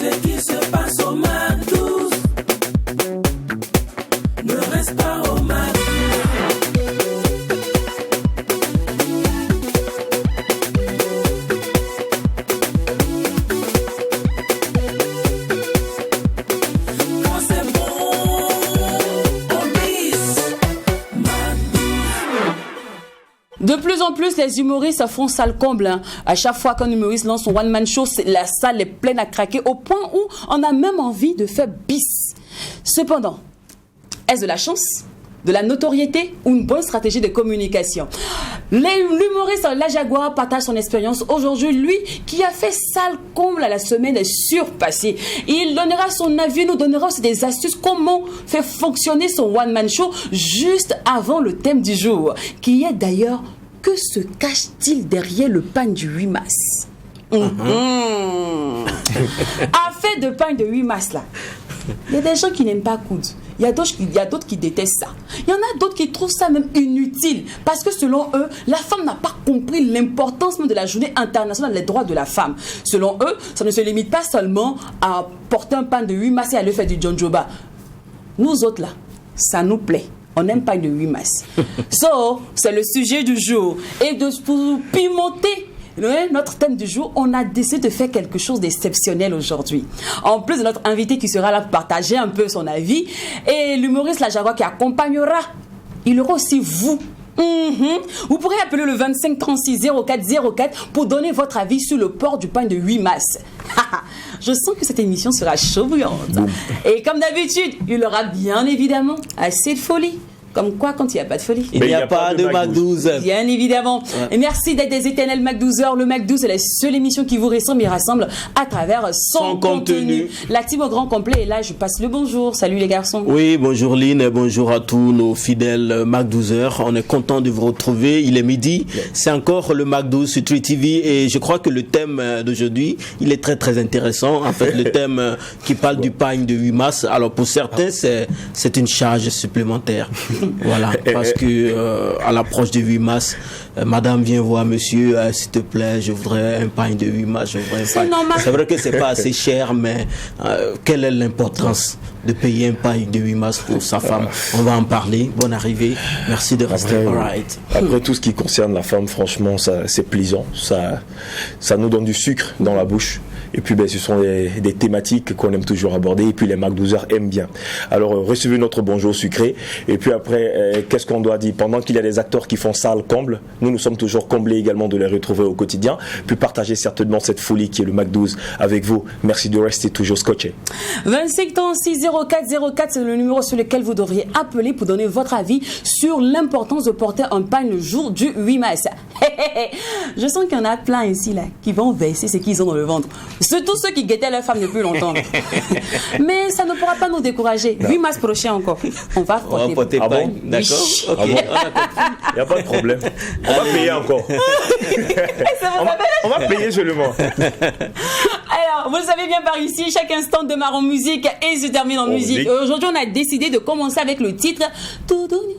Ce qui se passe au MAC12 ne reste pas au MAC12. Quand c'est bon, on bise MAC12. De plus en plus, les humoristes font salle comble. Hein. À chaque fois qu'un humoriste lance son one-man show, la salle est pleine à craquer au point où on a même envie de faire bis. Cependant, est-ce de la chance, de la notoriété ou une bonne stratégie de communication? L'humoriste La Jaguar partage son expérience aujourd'hui, lui qui a fait salle comble à la semaine surpassée. Il donnera son avis, nous donnera aussi des astuces comment faire fonctionner son one-man show juste avant le thème du jour, qui est d'ailleurs que se cache-t-il derrière le pain du 8 mars? Affaire de pain de 8 mars là. Il y a des gens qui n'aiment pas coudre. Il y a d'autres qui détestent ça. Il y en a d'autres qui trouvent ça même inutile. Parce que selon eux, la femme n'a pas compris l'importance même de la journée internationale des droits de la femme. Selon eux, ça ne se limite pas seulement à porter un pain de 8 mars et à aller faire du John Joba. Nous autres là, ça nous plaît. On n'aime pas de 8 mars. So, c'est le sujet du jour. Et pour pimenter notre thème du jour, on a décidé de faire quelque chose d'exceptionnel aujourd'hui. En plus de notre invité qui sera là pour partager un peu son avis, et l'humoriste La Jaguar qui accompagnera, il aura aussi vous. Vous pourrez appeler le 25 36 04 04 pour donner votre avis sur le port du pain de 8 mars. Je sens que cette émission sera chaude bouillante. Et comme d'habitude, il y aura bien évidemment assez de folie. Comme quoi, quand il n'y a pas de folie, il n'y a pas de MAC12. Bien évidemment. Ouais. Et merci d'être des éternels MAC12heures. Le MAC12, c'est la seule émission qui vous ressemble et rassemble à travers son contenu. La team au grand complet est là. Je passe le bonjour. Salut les garçons. Oui, bonjour Lynn et bonjour à tous nos fidèles MAC12heures. On est content de vous retrouver. Il est midi. C'est encore le MAC12 sur Tree TV et je crois que le thème d'aujourd'hui, il est très très intéressant. En fait, le thème qui parle du pain de 8 mars. Alors pour certains, c'est une charge supplémentaire. Voilà, parce que à l'approche de 8 mars, madame vient voir monsieur, s'il te plaît, je voudrais un pain de 8 mars, je voudrais un pain. C'est vrai que c'est pas assez cher, mais quelle est l'importance de payer un pain de 8 mars pour sa femme? On va en parler. Bonne arrivée. Merci de rester. Après tout ce qui concerne la femme, franchement, c'est plaisant. Ça nous donne du sucre dans la bouche. Et puis ce sont des thématiques qu'on aime toujours aborder et puis les MAC12heures aiment bien. Alors recevez notre bonjour sucré et puis après qu'est-ce qu'on doit dire? Pendant qu'il y a des acteurs qui font salle comble, nous sommes toujours comblés également de les retrouver au quotidien, puis partager certainement cette folie qui est le MAC12 avec vous. Merci de rester toujours scotché. 25 36 04 04, c'est le numéro sur lequel vous devriez appeler pour donner votre avis sur l'importance de porter un pain le jour du 8 mars. Je sens qu'il y en a plein ici là qui vont verser ce qu'ils ont dans le ventre. Surtout ceux qui guettaient leur femme depuis longtemps. Mais ça ne pourra pas nous décourager. 8 mars prochain encore. On va porter pain. Bon? D'accord. Okay. Il n'y a pas de problème. On va payer encore. on va payer seulement. Alors, vous le savez bien par ici, chaque instant démarre en musique et se termine en musique. Aujourd'hui, on a décidé de commencer avec le titre Toudouni.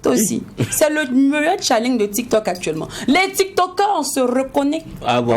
Toi aussi. C'est le meilleur challenge de TikTok actuellement. Les TikTokers, on se reconnaît. Ah bon?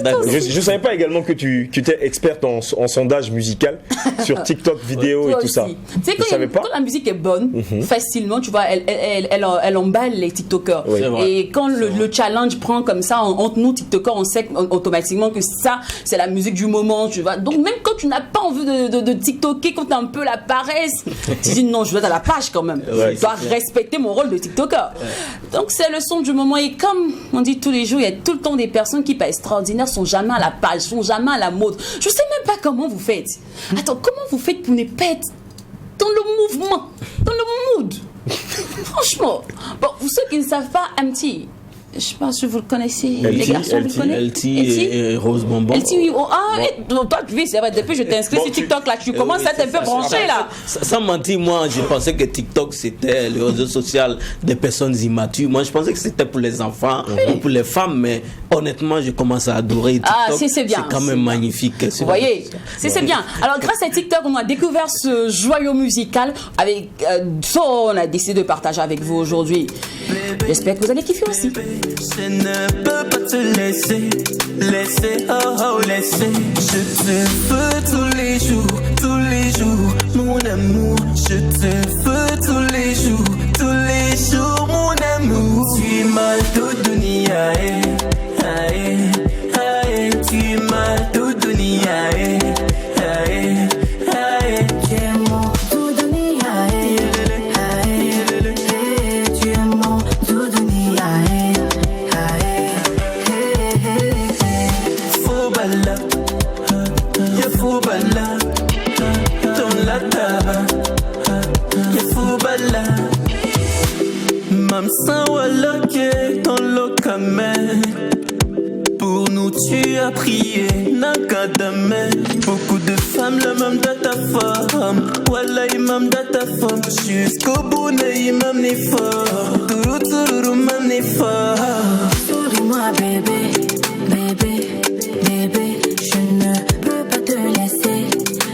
Je ne savais pas également que tu étais experte en sondage musical sur TikTok vidéo et tout ça. Tu sais, quand la musique est bonne, facilement, tu vois, elle emballe les TikTokers. Oui. Et quand le challenge prend comme ça, entre nous TikTokers, on sait automatiquement que ça, c'est la musique du moment, tu vois. Donc même quand tu n'as pas envie de TikToker, quand tu as un peu la paresse, tu dis non, je dois être à la page quand même. Ouais, je dois respecter mon rôle de TikToker. Ouais. Donc c'est le son du moment. Et comme on dit tous les jours, il y a tout le temps des personnes qui, pas extraordinaires, sont jamais à la page, sont jamais à la mode. Je sais même pas comment vous faites. Attends, comment vous faites pour ne pas être dans le mouvement, dans le mood? Franchement. Bon, pour ceux qui ne savent pas, MT, je pense que vous le connaissez. Les garçons, vous le connaissez? LT et Rose Bonbon. LT, oui. Oh, ah, toi, oui, c'est vrai. Depuis que je t'ai inscrit sur TikTok, là, tu commences à être un peu branché, là. Sans mentir, moi, je pensais que TikTok, c'était le réseau social des personnes immatures. Moi, je pensais que c'était pour les enfants ou pour les femmes, mais honnêtement, je commence à adorer TikTok. Ah, c'est bien. C'est quand même magnifique. Vous voyez, c'est bien. Alors, grâce à TikTok, on a découvert ce joyau musical. Avec ça, on a décidé de partager avec vous aujourd'hui. J'espère que vous allez kiffer aussi. Je ne peux pas te laisser, laisser, oh oh, laisser. Je te veux tous les jours, mon amour. Je te veux tous les jours, mon amour. Tu m'as tout donné, aïe, aïe, aïe. Tu m'as tout donné, aïe, aïe, aïe. Tu es mon tout donné, aïe, aïe, aïe. Tu es mon tout donné, aïe, aïe, aïe. Faux bala, y'a faux bala. Dans la table, y'a faux bala. Mam Sawalake, dans le camel. Pour nous tu as prié, Nakadame. Beaucoup de femmes, le même de ta femme. Wallah, imam de ta femme. Jusqu'au bout, imam n'est fort. Tourou, tourou, mam n'est fort. Souris-moi, bébé, bébé, bébé. Je ne peux pas te laisser,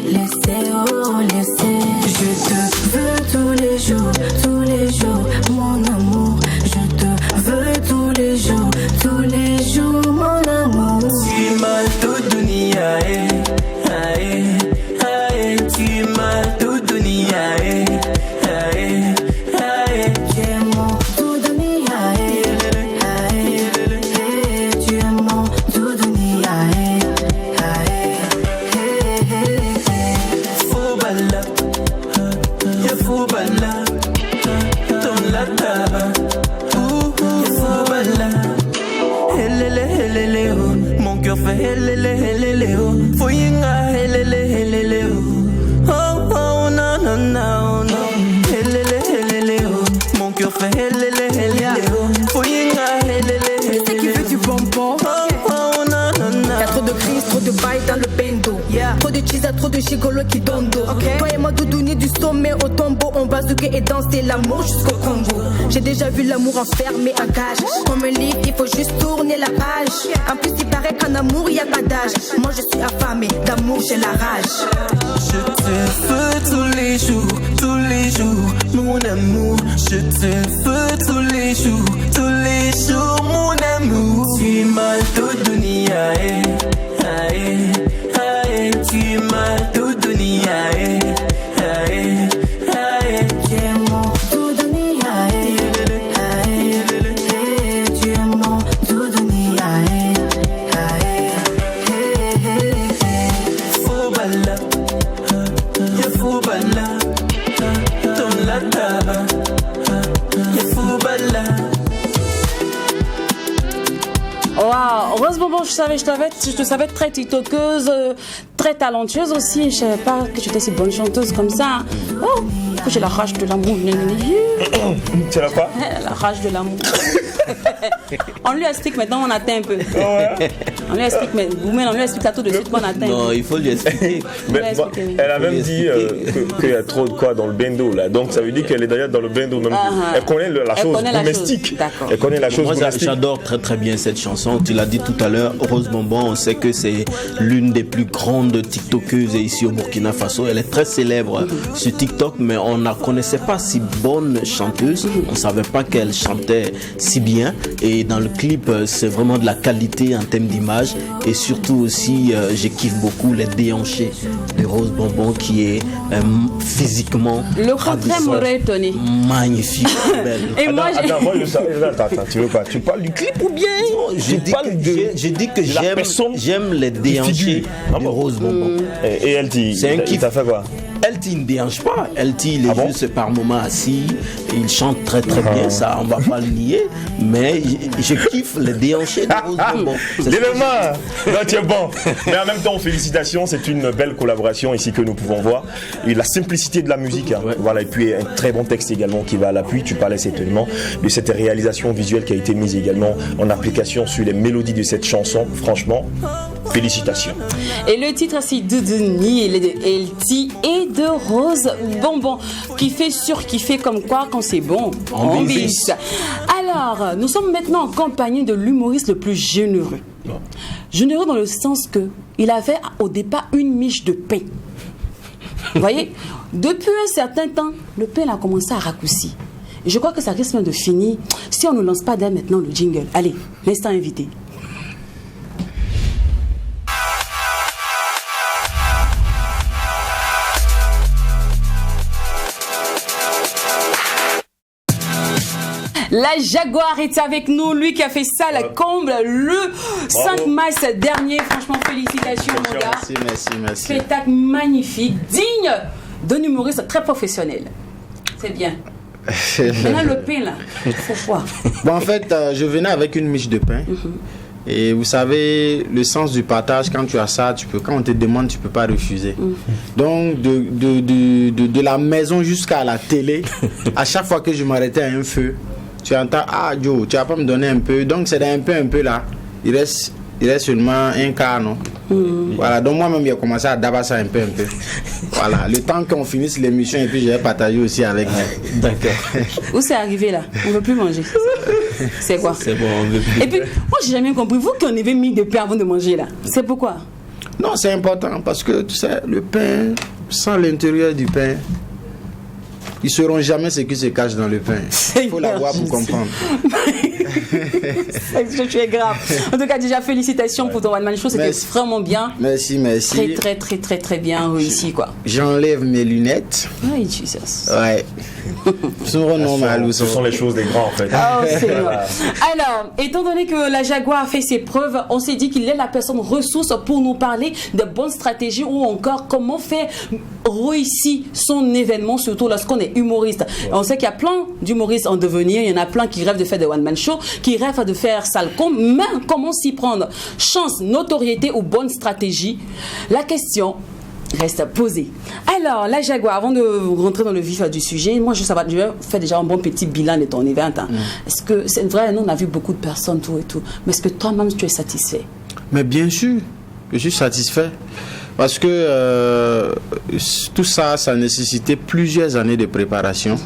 laisser, oh, laisser. Je te veux tous les jours, mon amour. Je te veux tous les jours, mon amour. Tu m'as tout donné, aïe, aïe, aïe. Tu m'as tout donné, aïe, aïe, aïe. Tu es mon tout donné, aïe, aïe, aïe. Tu es mon tout donné, aïe, aïe, aïe. Faux bala, y'a faux bala. Dans la table, y'a faux bala. Helele, oh. Mon cœur fait helele, oh. Foyinga, helele, oh. Oh, oh, non, non, non, non. Helele, oh. Mon cœur fait helele, oh. Foyinga, helele, Tu sais qui veut du bonbon? oh, oh, non, non, non. Y'a trop de crises, trop de bails dans le bendo. Trop de cheese, trop de gigolo qui donne dos. Toi et moi, doudouni du sommet au tombeau. On va zouker et danser l'amour jusqu'au Congo. J'ai déjà vu l'amour enfermé en cage. Comme un livre, il faut juste tourner la page. En plus, il paraît qu'en amour, y a pas d'âge. Moi, je suis affamée, d'amour, j'ai la rage. Je te veux tous les jours, mon amour. Je te veux tous les jours, mon amour. Tu m'as tout donné, aïe, aïe, aïe. Tu m'as tout donné, aïe, aïe, aïe. Tu es mon tout donné, aïe, aïe, aïe. Tu es mon tout donné, aïe, aïe, aïe. Faux bala, y'a faux bala. Dans la table, y'a faux bala. Waouh, Rose Bonbon, je te savais très tiktokeuse, très talentueuse aussi. Je savais pas que tu étais si bonne chanteuse comme ça. Oh, que j'ai la rage de l'amour. Tu l'as pas? La rage de l'amour. On lui explique maintenant, on atteint un peu. On lui explique, mais vous-même, on lui explique ça tout de suite qu'on atteint. Non, il faut lui expliquer. Mais, elle a même dit qu'il y a trop de quoi dans le bendo là. Donc ça veut dire qu'elle est d'ailleurs dans le bendo même. Elle connaît la chose domestique. Elle connaît la chose Moi, domestique. j'adore très très bien cette chanson. Tu l'as dit tout à l'heure, Rose Bonbon, on sait que c'est l'une des plus grandes tiktokeuses ici au Burkina Faso. Elle est très célèbre sur TikTok, mais on ne la connaissait pas si bonne chanteuse. On ne savait pas qu'elle chantait si bien. Et dans le clip, c'est vraiment de la qualité en termes d'image. Et surtout aussi, je kiffe beaucoup les déhanchés de Rose Bonbon qui est physiquement Le contraire m'aurait étonné. magnifique, belle. Et moi, Attends, moi je savais. Attends, tu veux pas? Tu parles du clip ou bien? J'ai dit que j'aime les déhanchés de Rose Bonbon. Et elle dit, C'est un il kiff. t'a fait quoi? LT ne déhanche pas. LT, il est Ah bon? juste par moments assis. Il chante très très bien, ça, on va pas le nier. Mais je kiffe les déhanchés de Rose Bonbon. C'est ce que L'élément! Non, tu es bon. Mais en même temps, félicitations, c'est une belle collaboration ici que nous pouvons voir. Et la simplicité de la musique, hein. Ouais. Voilà, et puis un très bon texte également qui va à l'appui. Tu parlais certainement de cette réalisation visuelle qui a été mise également en application sur les mélodies de cette chanson. Franchement, félicitations. Et le titre aussi Doudouni, il est de LT et de Rose Bonbon, qui fait comme quoi quand c'est bon, on bis. Alors, nous sommes maintenant en compagnie de l'humoriste le plus généreux. Généreux dans le sens que il avait au départ une miche de pain. Vous voyez, depuis un certain temps, le pain a commencé à raccourcir. Je crois que ça risque même de finir si on ne lance pas dès maintenant le jingle. Allez, l'instant invité. La Jaguar est avec nous, lui qui a fait ça, la comble, le 5 mars dernier. Franchement, félicitations, mon gars. Merci. Spectacle magnifique, digne d'un humoriste très professionnel. C'est bien. Maintenant, le pain, là, c'est quoi? Bon, en fait, je venais avec une miche de pain. Et vous savez, le sens du partage, quand tu as ça, quand on te demande, tu ne peux pas refuser. Donc, de la maison jusqu'à la télé, à chaque fois que je m'arrêtais à un feu, tu entends, ah Joe, tu vas pas me donner un peu. Donc c'est un peu là. Il reste seulement un quart, non? Voilà, donc moi-même j'ai commencé à dabasser un peu. Voilà, le temps qu'on finisse l'émission et puis j'ai partagé aussi avec vous. D'accord. Où c'est arrivé là? On ne veut plus manger. C'est quoi? C'est bon, on veut plus. Et puis, moi j'ai jamais compris, vous qui en avez mis de pain avant de manger là, c'est pourquoi? Non, c'est important parce que tu sais, le pain, sans l'intérieur du pain, ils ne sauront jamais ce qui se cache dans le pain. Il faut l'avoir pour comprendre. Tu es grave. En tout cas, déjà, félicitations pour ton One Man Show. C'était vraiment bien. Merci. Très bien réussi, quoi. J'enlève mes lunettes. Oui, Jesus. Ouais. Ce sont les choses des grands, en fait. Oh, alors, étant donné que la Jaguar a fait ses preuves, on s'est dit qu'il est la personne ressource pour nous parler de bonnes stratégies ou encore comment faire réussir son événement, surtout lorsqu'on est humoriste. On sait qu'il y a plein d'humoristes en devenir, il y en a plein qui rêvent de faire des one-man show, qui rêvent de faire salcom, mais comment s'y prendre? Chance, notoriété ou bonne stratégie? La question reste posée. Alors, la Jaguar, avant de rentrer dans le vif du sujet, moi je vais faire déjà un bon petit bilan de ton événement. Est-ce que c'est vrai, nous on a vu beaucoup de personnes, tout et tout, mais est-ce que toi-même tu es satisfait? Mais bien sûr, je suis satisfait. Parce que tout ça, ça nécessitait plusieurs années de préparation.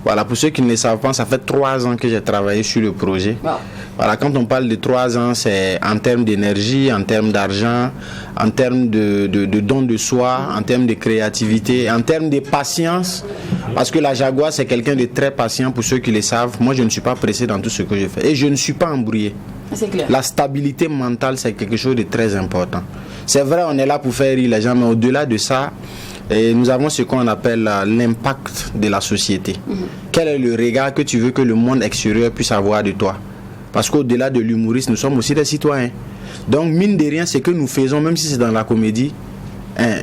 Voilà, pour ceux qui ne le savent pas, ça fait 3 ans que j'ai travaillé sur le projet. Wow. Voilà, quand on parle de 3 ans, c'est en termes d'énergie, en termes d'argent, en termes de don de soi, en termes de créativité, en termes de patience. Parce que la Jaguar, c'est quelqu'un de très patient, pour ceux qui le savent. Moi, je ne suis pas pressé dans tout ce que je fais. Et je ne suis pas embrouillé. C'est clair. La stabilité mentale, c'est quelque chose de très important. C'est vrai, on est là pour faire rire les gens, mais au-delà de ça, nous avons ce qu'on appelle l'impact de la société. Quel est le regard que tu veux que le monde extérieur puisse avoir de toi? Parce qu'au-delà de l'humoriste, nous sommes aussi des citoyens. Donc, mine de rien, ce que nous faisons, même si c'est dans la comédie,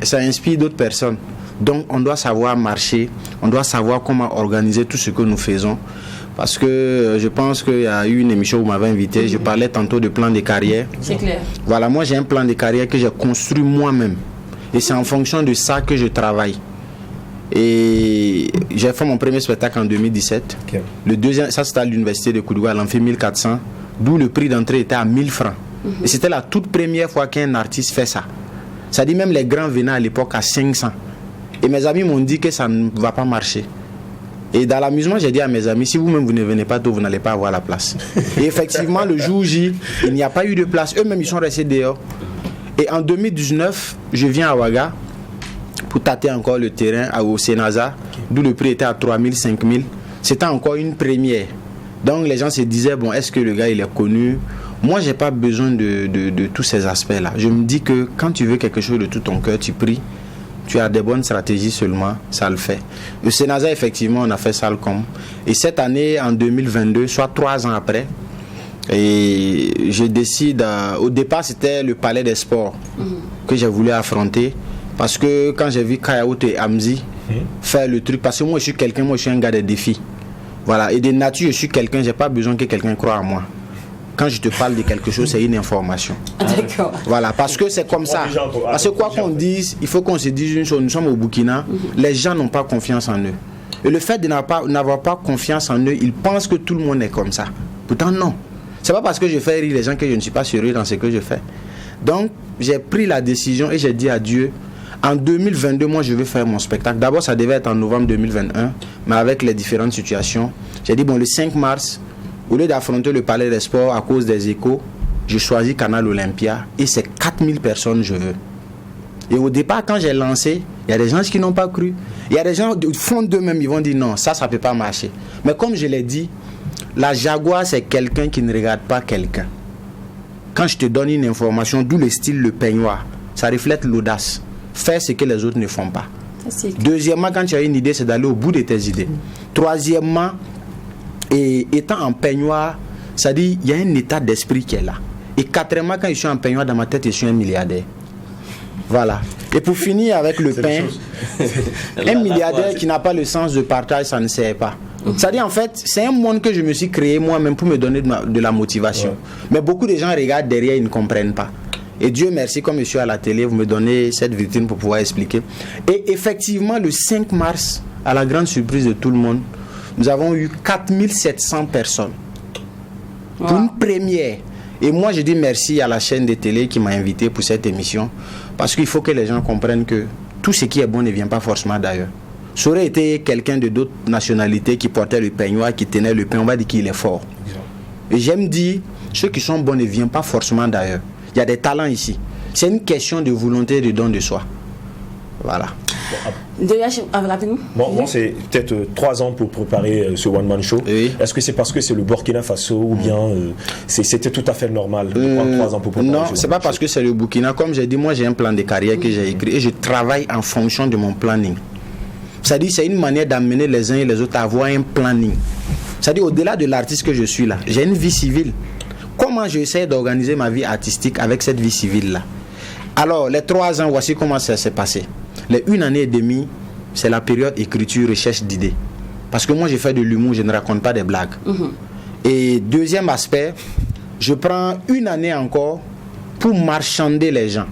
ça inspire d'autres personnes. Donc, on doit savoir marcher, on doit savoir comment organiser tout ce que nous faisons. Parce que je pense qu'il y a eu une émission où vous m'avez invité, je parlais tantôt de plan de carrière. C'est clair. Voilà, moi j'ai un plan de carrière que j'ai construit moi-même. Et c'est en fonction de ça que je travaille. Et j'ai fait mon premier spectacle en 2017. Okay. Le deuxième, ça c'était à l'université de Koudougou, à l'Amphi 1400, d'où le prix d'entrée était à 1000 francs. Et c'était la toute première fois qu'un artiste fait ça. Ça dit même les grands venaient à l'époque à 500. Et mes amis m'ont dit que ça ne va pas marcher. Et dans l'amusement, j'ai dit à mes amis, si vous-même vous ne venez pas tôt, vous n'allez pas avoir la place. Et effectivement, le jour J, il n'y a pas eu de place. Eux-mêmes, ils sont restés dehors. Et en 2019, je viens à Ouaga pour tâter encore le terrain au Sénaza, d'où le prix était à 3 000, 5 000. C'était encore une première. Donc les gens se disaient, bon, est-ce que le gars, il est connu? Moi, je n'ai pas besoin de tous ces aspects-là. Je me dis que quand tu veux quelque chose de tout ton cœur, tu pries. Tu as des bonnes stratégies seulement, ça le fait. Le Sénaza, effectivement, on a fait ça le com. Et cette année, en 2022, soit 3 ans après, et je décide, au départ, c'était le Palais des Sports que j'ai voulu affronter. Parce que quand j'ai vu Kayaout et Amzi faire le truc, parce que moi, je suis un gars de défis. Voilà, et de nature, je suis quelqu'un, j'ai pas besoin que quelqu'un croie à moi. Quand je te parle de quelque chose, c'est une information. D'accord. Voilà, parce que c'est comme ça. Parce que quoi qu'on dise, il faut qu'on se dise une chose. Nous sommes au Burkina, les gens n'ont pas confiance en eux. Et le fait de n'avoir pas confiance en eux, ils pensent que tout le monde est comme ça. Pourtant, non. C'est pas parce que je fais rire les gens que je ne suis pas sérieux dans ce que je fais. Donc, j'ai pris la décision et j'ai dit à Dieu, en 2022, moi, je vais faire mon spectacle. D'abord, ça devait être en novembre 2021, mais avec les différentes situations, j'ai dit, bon, le 5 mars, au lieu d'affronter le Palais des Sports à cause des échos, je choisis Canal Olympia et c'est 4000 personnes je veux. Et au départ, quand j'ai lancé, il y a des gens qui n'ont pas cru. Il y a des gens au fond d'eux-mêmes, ils vont dire non, ça ne peut pas marcher. Mais comme je l'ai dit, la Jaguar, c'est quelqu'un qui ne regarde pas quelqu'un. Quand je te donne une information, d'où le style le peignoir, ça reflète l'audace. Faire ce que les autres ne font pas. Deuxièmement, quand tu as une idée, c'est d'aller au bout de tes idées. Troisièmement, et étant en peignoir, ça dit il y a un état d'esprit qui est là. Et quatrièmement, quand je suis en peignoir, dans ma tête, je suis un milliardaire. Voilà. Et pour finir avec le pain, un milliardaire qui n'a pas le sens de partage, ça ne sert pas. C'est-à-dire, en fait, c'est un monde que je me suis créé moi-même pour me donner de la motivation. Mais beaucoup de gens regardent derrière, ils ne comprennent pas. Et Dieu merci, comme je suis à la télé, vous me donnez cette vitrine pour pouvoir expliquer. Et effectivement, le 5 mars, à la grande surprise de tout le monde, nous avons eu 4700 personnes. Pour une première. Et moi, je dis merci à la chaîne de télé qui m'a invité pour cette émission. Parce qu'il faut que les gens comprennent que tout ce qui est bon ne vient pas forcément d'ailleurs. Ça aurait été quelqu'un de d'autres nationalités qui portait le peignoir, qui tenait le pain, on va dire qu'il est fort. Et j'aime dire, ceux qui sont bons ne viennent pas forcément d'ailleurs. Il y a des talents ici. C'est une question de volonté et de don de soi. Voilà. Bon, moi, c'est peut-être 3 ans pour préparer ce one-man show. Oui. Est-ce que c'est parce que c'est le Burkina Faso ou bien c'était tout à fait normal de prendre 3 ans pour préparer Non, c'est pas parce que c'est le Burkina. Comme j'ai dit, moi j'ai un plan de carrière que j'ai écrit et je travaille en fonction de mon planning. C'est-à-dire, c'est une manière d'amener les uns et les autres à avoir un planning. C'est-à-dire, au-delà de l'artiste que je suis là, j'ai une vie civile. Comment j'essaie d'organiser ma vie artistique avec cette vie civile-là? Alors, les 3 ans, voici comment ça s'est passé. Les 1 année et demie, c'est la période écriture, recherche d'idées. Parce que moi, j'ai fait de l'humour, je ne raconte pas des blagues. Et deuxième aspect, je prends 1 année encore pour marchander les gens.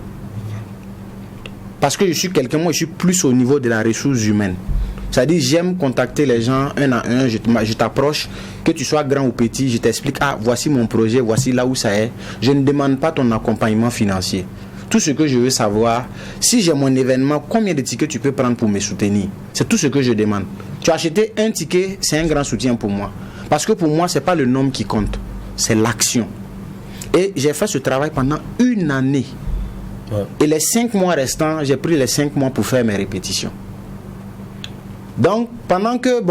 Parce que je suis quelqu'un, moi, je suis plus au niveau de la ressource humaine. C'est-à-dire, j'aime contacter les gens un à un, je t'approche, que tu sois grand ou petit, je t'explique, voici mon projet, voici là où ça est. Je ne demande pas ton accompagnement financier. Tout ce que je veux savoir, si j'ai mon événement, combien de tickets tu peux prendre pour me soutenir? C'est tout ce que je demande. Tu as acheté un ticket, c'est un grand soutien pour moi. Parce que pour moi, ce n'est pas le nombre qui compte, c'est l'action. Et j'ai fait ce travail pendant 1 année. Et les 5 mois restants, j'ai pris les 5 mois pour faire mes répétitions. Donc, pendant que,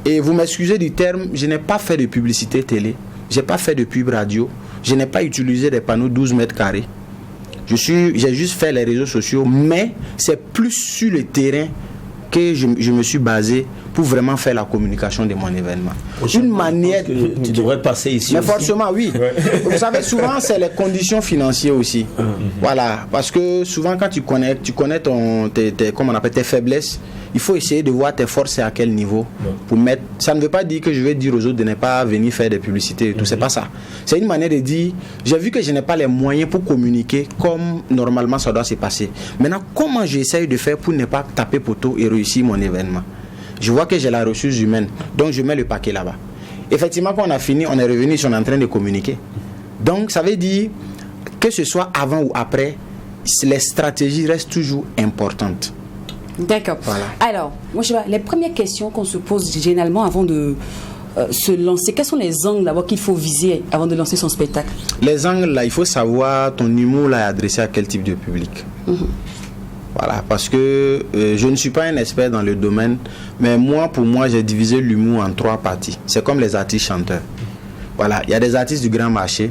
et vous m'excusez du terme, je n'ai pas fait de publicité télé, je n'ai pas fait de pub radio, je n'ai pas utilisé des panneaux 12 mètres carrés. J'ai juste fait les réseaux sociaux, mais c'est plus sur le terrain que je me suis basé pour vraiment faire la communication de mon événement. Une manière... Tu devrais passer ici. Mais aussi. forcément, oui. Vous savez, souvent, c'est les conditions financières aussi. Voilà. Parce que souvent, quand tu connais comment on appelle, tes faiblesses, il faut essayer de voir tes forces et à quel niveau pour mettre. Ça ne veut pas dire que je vais dire aux autres de ne pas venir faire des publicités et tout. C'est pas ça. C'est une manière de dire, j'ai vu que je n'ai pas les moyens pour communiquer comme normalement ça doit se passer. Maintenant, comment j'essaye de faire pour ne pas taper poteau et réussir mon événement? Je vois que j'ai la ressource humaine, donc je mets le paquet là-bas. Effectivement, quand on a fini, on est revenu, ils sont en train de communiquer. Donc, ça veut dire que ce soit avant ou après, les stratégies restent toujours importantes. D'accord. Voilà. Alors, moi, je sais pas, les premières questions qu'on se pose généralement avant de se lancer, quels sont les angles d'abord qu'il faut viser avant de lancer son spectacle? Les angles, là, il faut savoir ton humour là, est adressé à quel type de public. Voilà, parce que je ne suis pas un expert dans le domaine, mais pour moi, j'ai divisé l'humour en 3 parties. C'est comme les artistes chanteurs. Voilà, il y a des artistes du grand marché.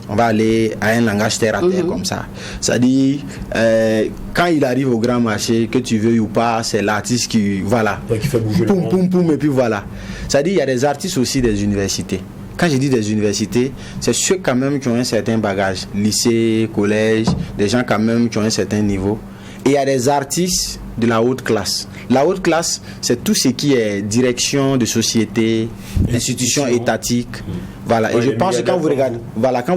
On va aller à un langage terre à terre comme ça. C'est-à-dire, quand il arrive au grand marché, que tu veuilles ou pas, c'est l'artiste qui, voilà, qui fait bouger poum, poum, poum, et puis voilà. C'est-à-dire, il y a des artistes aussi des universités. Quand je dis des universités, c'est ceux quand même qui ont un certain bagage. Lycée, collège, des gens quand même qui ont un certain niveau. Et il y a des artistes de la haute classe. La haute classe, c'est tout ce qui est direction de société, institutions étatiques. Voilà. Et je pense que quand vous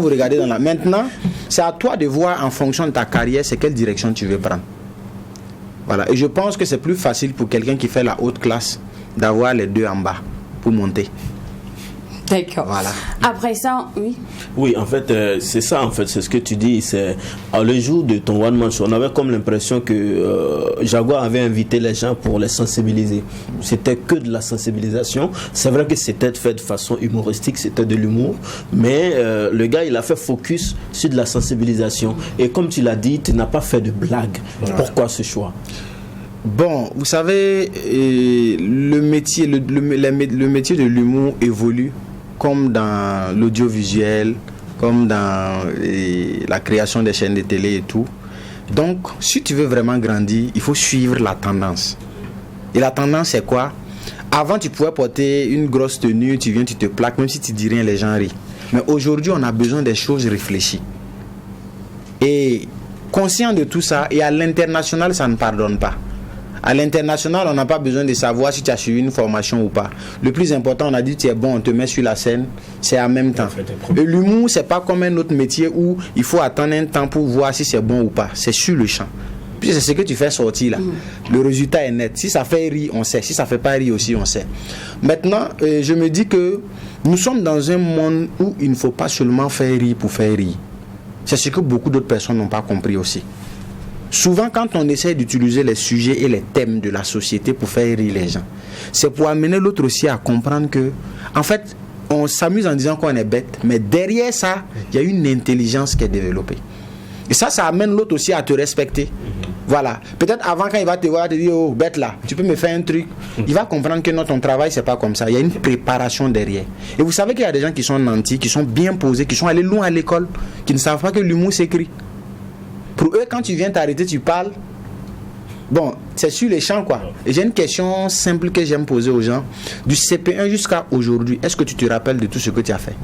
regardez dans la... Maintenant, c'est à toi de voir en fonction de ta carrière, c'est quelle direction tu veux prendre. Voilà. Et je pense que c'est plus facile pour quelqu'un qui fait la haute classe d'avoir les 2 en bas pour monter. D'accord. Voilà. Après ça, oui. Oui, en fait, c'est ça, en fait, c'est ce que tu dis. C'est le jour de ton One Man Show, on avait comme l'impression que Jaguar avait invité les gens pour les sensibiliser. C'était que de la sensibilisation. C'est vrai que c'était fait de façon humoristique, c'était de l'humour, mais le gars, il a fait focus sur de la sensibilisation. Et comme tu l'as dit, tu n'as pas fait de blague. Ouais. Pourquoi ce choix? Bon, vous savez, le métier de l'humour évolue comme dans l'audiovisuel, comme dans la création des chaînes de télé et tout. Donc, si tu veux vraiment grandir, il faut suivre la tendance. Et la tendance, c'est quoi? Avant, tu pouvais porter une grosse tenue, tu viens, tu te plaques, même si tu dis rien, les gens rient. Mais aujourd'hui, on a besoin des choses réfléchies. Et conscient de tout ça, et à l'international, ça ne pardonne pas. À l'international, on n'a pas besoin de savoir si tu as suivi une formation ou pas. Le plus important, on a dit tu es bon, on te met sur la scène, c'est en même temps. Et l'humour, c'est pas comme un autre métier où il faut attendre un temps pour voir si c'est bon ou pas. C'est sur le champ. Puis c'est ce que tu fais sortir là. Le résultat est net. Si ça fait rire, on sait. Si ça fait pas rire aussi, on sait. Maintenant, je me dis que nous sommes dans un monde où il ne faut pas seulement faire rire pour faire rire. C'est ce que beaucoup d'autres personnes n'ont pas compris aussi. Souvent, quand on essaie d'utiliser les sujets et les thèmes de la société pour faire rire les gens, c'est pour amener l'autre aussi à comprendre que, en fait, on s'amuse en disant qu'on est bête, mais derrière ça, il y a une intelligence qui est développée. Et ça amène l'autre aussi à te respecter. Voilà. Peut-être avant, quand il va te voir, il va te dire, oh, bête là, tu peux me faire un truc. Il va comprendre que non, ton travail, c'est pas comme ça. Il y a une préparation derrière. Et vous savez qu'il y a des gens qui sont nantis, qui sont bien posés, qui sont allés loin à l'école, qui ne savent pas que l'humour s'écrit. Pour eux, quand tu viens t'arrêter, tu parles. Bon, c'est sur les champs, quoi. Et j'ai une question simple que j'aime poser aux gens. Du CP1 jusqu'à aujourd'hui, est-ce que tu te rappelles de tout ce que tu as fait?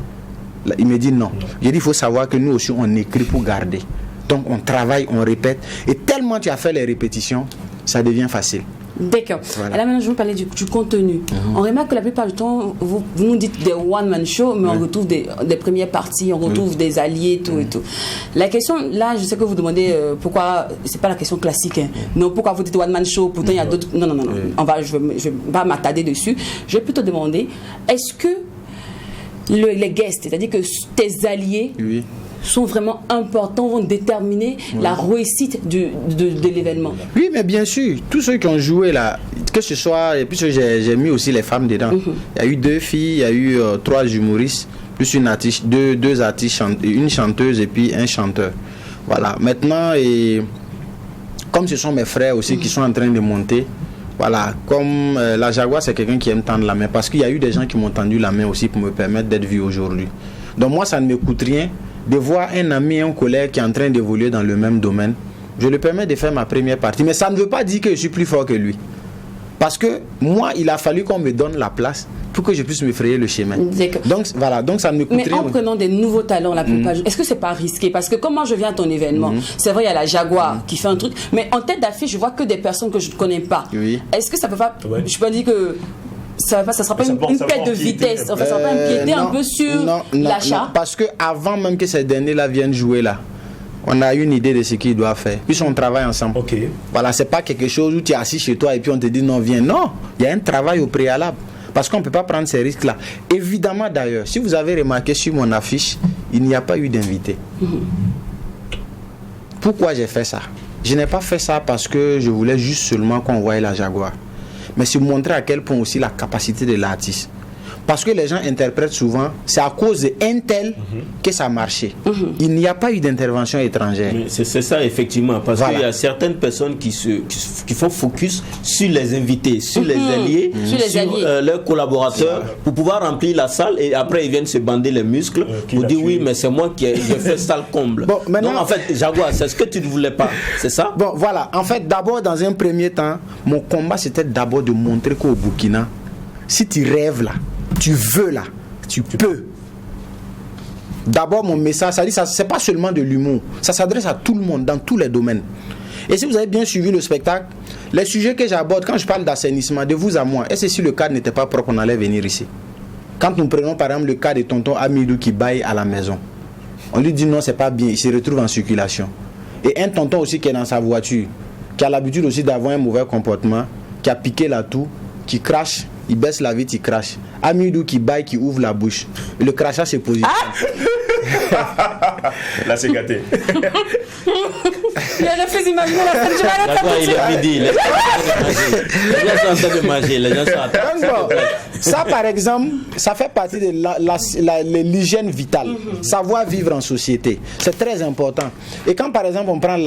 Là, il me dit non. J'ai dit, il faut savoir que nous aussi, on écrit pour garder. Donc, on travaille, on répète. Et tellement tu as fait les répétitions, ça devient facile. D'accord. Voilà. Là maintenant, je vais vous parler du contenu. On remarque que la plupart du temps, vous nous dites des one-man show, mais on retrouve des premières parties, on retrouve des alliés, tout et tout. La question, là, je sais que vous demandez pourquoi, c'est pas la question classique, hein. Non, pourquoi vous dites one-man show, pourtant il y a d'autres. Non. Je vais pas m'attarder dessus. Je vais plutôt demander, est-ce que les guests, c'est-à-dire que tes alliés, sont vraiment importants, vont déterminer la réussite de l'événement. Oui, mais bien sûr, tous ceux qui ont joué là, que ce soit, et puis j'ai mis aussi les femmes dedans. Il y a eu 2 filles, il y a eu 3 humoristes, plus une artiste, deux artistes, une chanteuse et puis un chanteur. Voilà, maintenant, et comme ce sont mes frères aussi qui sont en train de monter, voilà, comme la Jaguar, c'est quelqu'un qui aime tendre la main, parce qu'il y a eu des gens qui m'ont tendu la main aussi pour me permettre d'être vu aujourd'hui. Donc moi, ça ne me coûte rien de voir un ami, un collègue qui est en train d'évoluer dans le même domaine. Je lui permets de faire ma première partie. Mais ça ne veut pas dire que je suis plus fort que lui. Parce que moi, il a fallu qu'on me donne la place pour que je puisse me frayer le chemin. Donc voilà, donc ça ne me coûte rien. Mais en prenant des nouveaux talents, la plupart, est-ce que c'est pas risqué? Parce que comme moi je viens à ton événement, c'est vrai, il y a la Jaguar qui fait un truc, mais en tête d'affiche, je vois que des personnes que je ne connais pas. Est-ce que ça peut pas... Je peux dire que... ça sera pas une perte de vitesse, enfin, ça va pas empiéter un peu sur l'achat. Non, parce que avant même que ces derniers-là viennent jouer là, on a une idée de ce qu'ils doivent faire. Puis on travaille ensemble. Voilà, c'est pas quelque chose où tu es assis chez toi et puis on te dit non, viens. Non, il y a un travail au préalable. Parce qu'on ne peut pas prendre ces risques-là. Évidemment d'ailleurs, si vous avez remarqué sur mon affiche, il n'y a pas eu d'invité. Pourquoi j'ai fait ça? Je n'ai pas fait ça parce que je voulais juste seulement qu'on voie la Jaguar. Mais c'est montrer à quel point aussi la capacité de l'artiste. Parce que les gens interprètent souvent, c'est à cause d'un tel que ça a marché. Il n'y a pas eu d'intervention étrangère. C'est ça effectivement, parce qu'il y a certaines personnes qui font focus sur les invités, sur les alliés, sur leurs collaborateurs, pour pouvoir remplir la salle, et après ils viennent se bander les muscles pour dire oui, mais c'est moi qui ai fait salle comble. Bon, maintenant, donc en fait, Jaguar, c'est ce que tu ne voulais pas, c'est ça? Bon, voilà, en fait, d'abord, dans un premier temps, mon combat c'était d'abord de montrer qu'au Burkina, si tu rêves là, tu veux là, tu peux. D'abord, mon message, ça dit, ça, c'est pas seulement de l'humour, ça s'adresse à tout le monde, dans tous les domaines. Et si vous avez bien suivi le spectacle, les sujets que j'aborde, quand je parle d'assainissement, de vous à moi, est-ce que si le cadre n'était pas propre, on allait venir ici? Quand nous prenons par exemple le cas de tonton Amidou qui baille à la maison, on lui dit non, c'est pas bien, il se retrouve en circulation. Et un tonton aussi qui est dans sa voiture, qui a l'habitude aussi d'avoir un mauvais comportement, qui a piqué la toux, qui crache, il baisse la vitre, il crache. Amidou qui baille, qui ouvre la bouche. Le crachat se positionne. Là, c'est gâté. Il a fait imaginer la fin du mal. D'accord, il est midi. Les gens sont en train de manger. Les gens sont en train Donc, bon, ça, par exemple, ça fait partie de l'hygiène vitale. Savoir vivre en société. C'est très important. Et quand, par exemple, on prend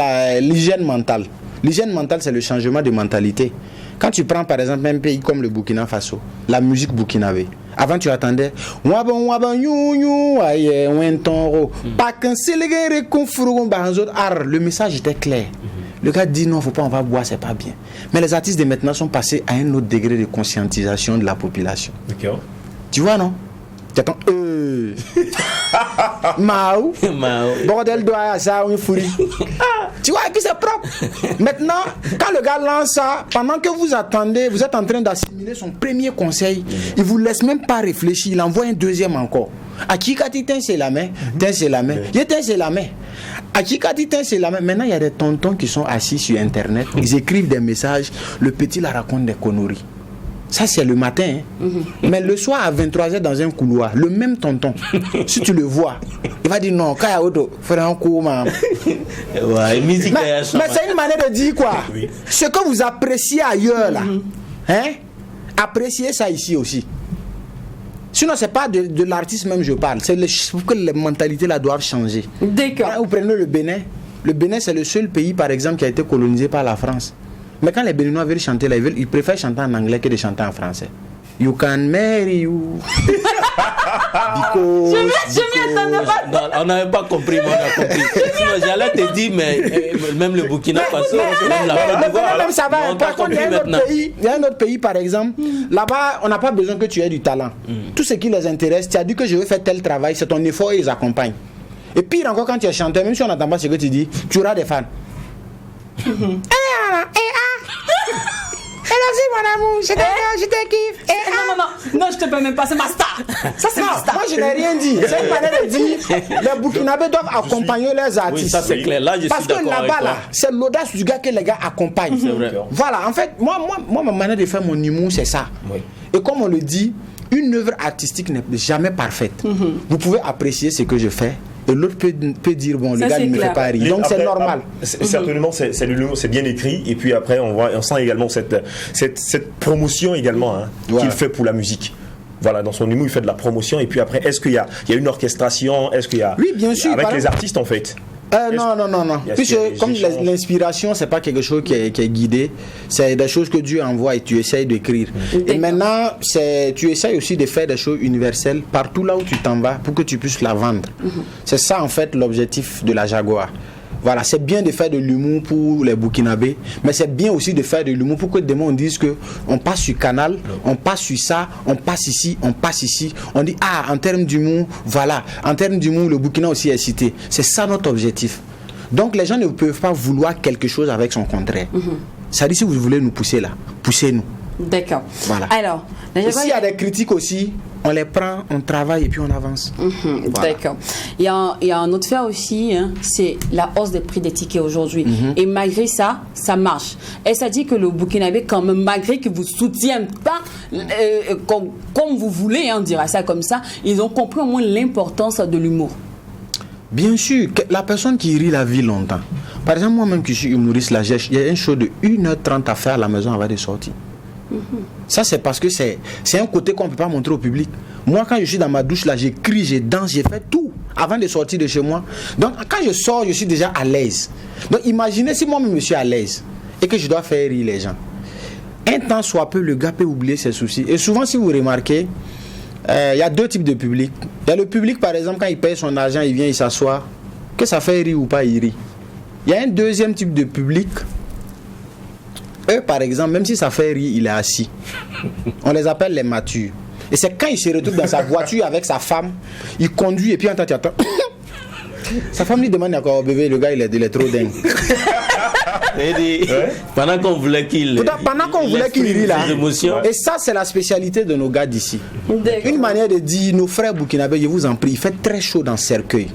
l'hygiène mentale. L'hygiène mentale, c'est le changement de mentalité. Quand tu prends, par exemple, un pays comme le Burkina Faso, la musique burkinabé. Avant, tu attendais le message était clair. Le gars dit non, faut pas, on va boire, c'est pas bien. Mais les artistes de maintenant sont passés à un autre degré de conscientisation de la population. D'accord. Tu vois, non? T'attends, Mao, bordel doit ça, on fouille. Tu vois, et puis c'est propre. Maintenant, quand le gars lance ça, pendant que vous attendez, vous êtes en train d'assimiler son premier conseil, il vous laisse même pas réfléchir, il envoie un deuxième encore. À qui quand il c'est la main, c'est la main, c'est la main. À qui quand il c'est la main. Maintenant, il y a des tontons qui sont assis sur internet, ils écrivent des messages, le petit la raconte des conneries. Ça, c'est le matin. Hein. Mais le soir, à 23h, dans un couloir, le même tonton, si tu le vois, il va dire non, quand il y a autre, faire un coup, mais c'est une manière de dire quoi. Oui. Ce que vous appréciez ailleurs, là, hein, appréciez ça ici aussi. Sinon, c'est pas de l'artiste même je parle. C'est pour que les mentalités là doivent changer. D'accord. Vous prenez le Bénin. Le Bénin, c'est le seul pays, par exemple, qui a été colonisé par la France. Mais quand les Béninois veulent chanter là, ils préfèrent chanter en anglais que de chanter en français. You can marry you. On n'avait pas compris, moi on a compris. Sinon, j'allais te dire, mais même le Burkina Faso, même ça va. Par contre, il y a un autre pays, par exemple, là-bas, on n'a pas besoin que tu aies du talent. Tout ce qui les intéresse, tu as dit que je veux faire tel travail, c'est ton effort et ils accompagnent. Et pire encore, quand tu es chanteur, même si on n'entend pas ce que tu dis, tu auras des fans. Mon amour, je te kiffe. Non, je te peux même pas, c'est ma star. Ça, c'est ma star. Moi, je n'ai rien dit. C'est une manière de dire les Burkinabés doivent accompagner leurs artistes. Oui, ça c'est clair. Là, je suis d'accord. Parce que là-bas, là, c'est l'audace du gars que les gars accompagnent. C'est vrai. Voilà, en fait, moi, ma manière de faire mon humour, c'est ça. Oui. Et comme on le dit, une œuvre artistique n'est jamais parfaite. Vous pouvez apprécier ce que je fais. Et l'autre peut dire, bon, le gars ne me fait pas rire. Donc c'est normal. Certainement, c'est bien écrit. Et puis après, on sent également cette promotion également qu'il fait pour la musique. Voilà, dans son humour, il fait de la promotion. Et puis après, est-ce qu'il y a une orchestration? Est-ce qu'il y a... Oui, bien sûr. Avec les artistes, en fait. Non. Puisque comme l'inspiration, c'est pas quelque chose qui est guidé, c'est des choses que Dieu envoie et tu essayes d'écrire. Et maintenant, tu essayes aussi de faire des choses universelles partout là où tu t'en vas pour que tu puisses la vendre. C'est ça en fait l'objectif de la Jaguar. Voilà, c'est bien de faire de l'humour pour les Burkinabés, mais c'est bien aussi de faire de l'humour pour que demain on dise que on passe sur Canal, on passe sur ça, on passe ici, on dit en termes d'humour, voilà, en termes d'humour le Burkina aussi est cité. C'est ça notre objectif. Donc les gens ne peuvent pas vouloir quelque chose avec son contraire. Ça dit si vous voulez nous pousser là, poussez-nous. D'accord. Voilà. Alors, s'il y a des critiques aussi, on les prend, on travaille et puis on avance. Voilà. D'accord. Il y a un autre fait aussi, c'est la hausse des prix des tickets aujourd'hui. Et malgré ça, ça marche. Et ça dit que le Burkinabé, quand même, malgré qu'ils ne vous soutiennent pas comme vous voulez, on dira ça comme ça, ils ont compris au moins l'importance de l'humour. Bien sûr, la personne qui rit la vie longtemps. Par exemple, moi-même qui suis humoriste, là, il y a un show de 1h30 à faire à la maison avant de sortir. Ça c'est parce que c'est un côté qu'on ne peut pas montrer au public. Moi quand je suis dans ma douche là, j'écris, je danse, j'ai fait tout avant de sortir de chez moi. Donc quand je sors, je suis déjà à l'aise. Donc imaginez si moi-même je suis à l'aise et que je dois faire rire les gens. Un temps soit peu, le gars peut oublier ses soucis. Et souvent si vous remarquez, il y a deux types de public. Il y a le public par exemple quand il paye son argent, il vient, il s'assoit, que ça fait rire ou pas, il rit. Il y a un deuxième type de public. Eux, par exemple, même si ça fait rire, il est assis. On les appelle les matures. Et c'est quand il se retrouve dans sa voiture avec sa femme, il conduit et puis en temps, sa femme lui demande encore, bébé, le gars, il est trop dingue. Pendant qu'on voulait qu'il rit là. Et ça, c'est la spécialité de nos gars d'ici. Une manière de dire, nos frères burkinabés, je vous en prie, il fait très chaud dans le cercueil.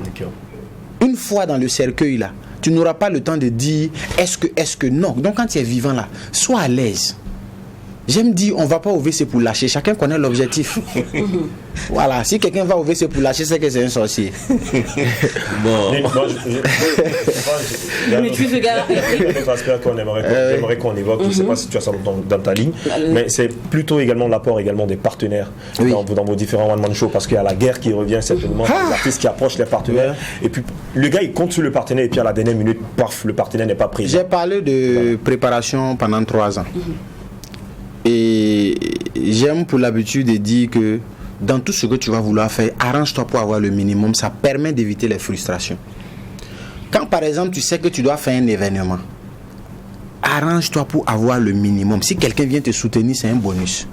Une fois dans le cercueil là, tu n'auras pas le temps de dire est-ce que non. Donc quand tu es vivant là, sois à l'aise. J'aime dire, on va pas au WC pour lâcher. Chacun connaît l'objectif. Voilà. Si quelqu'un va au WC pour lâcher, c'est que c'est un sorcier. Bon. Je maîtrise le gars. L'autre aspect j'aimerais qu'on évoque, je ne sais pas si tu as ça dans ta ligne, mais c'est plutôt également l'apport également des partenaires dans vos différents one-man shows, parce qu'il y a la guerre qui revient certainement, les artistes qui approchent les partenaires, et puis le gars il compte sur le partenaire, et puis à la dernière minute, paf, le partenaire n'est pas présent. J'ai parlé de préparation pendant 3 ans. Et j'aime pour l'habitude de dire que dans tout ce que tu vas vouloir faire, arrange-toi pour avoir le minimum. Ça permet d'éviter les frustrations. Quand par exemple tu sais que tu dois faire un événement, arrange-toi pour avoir le minimum. Si quelqu'un vient te soutenir, c'est un bonus.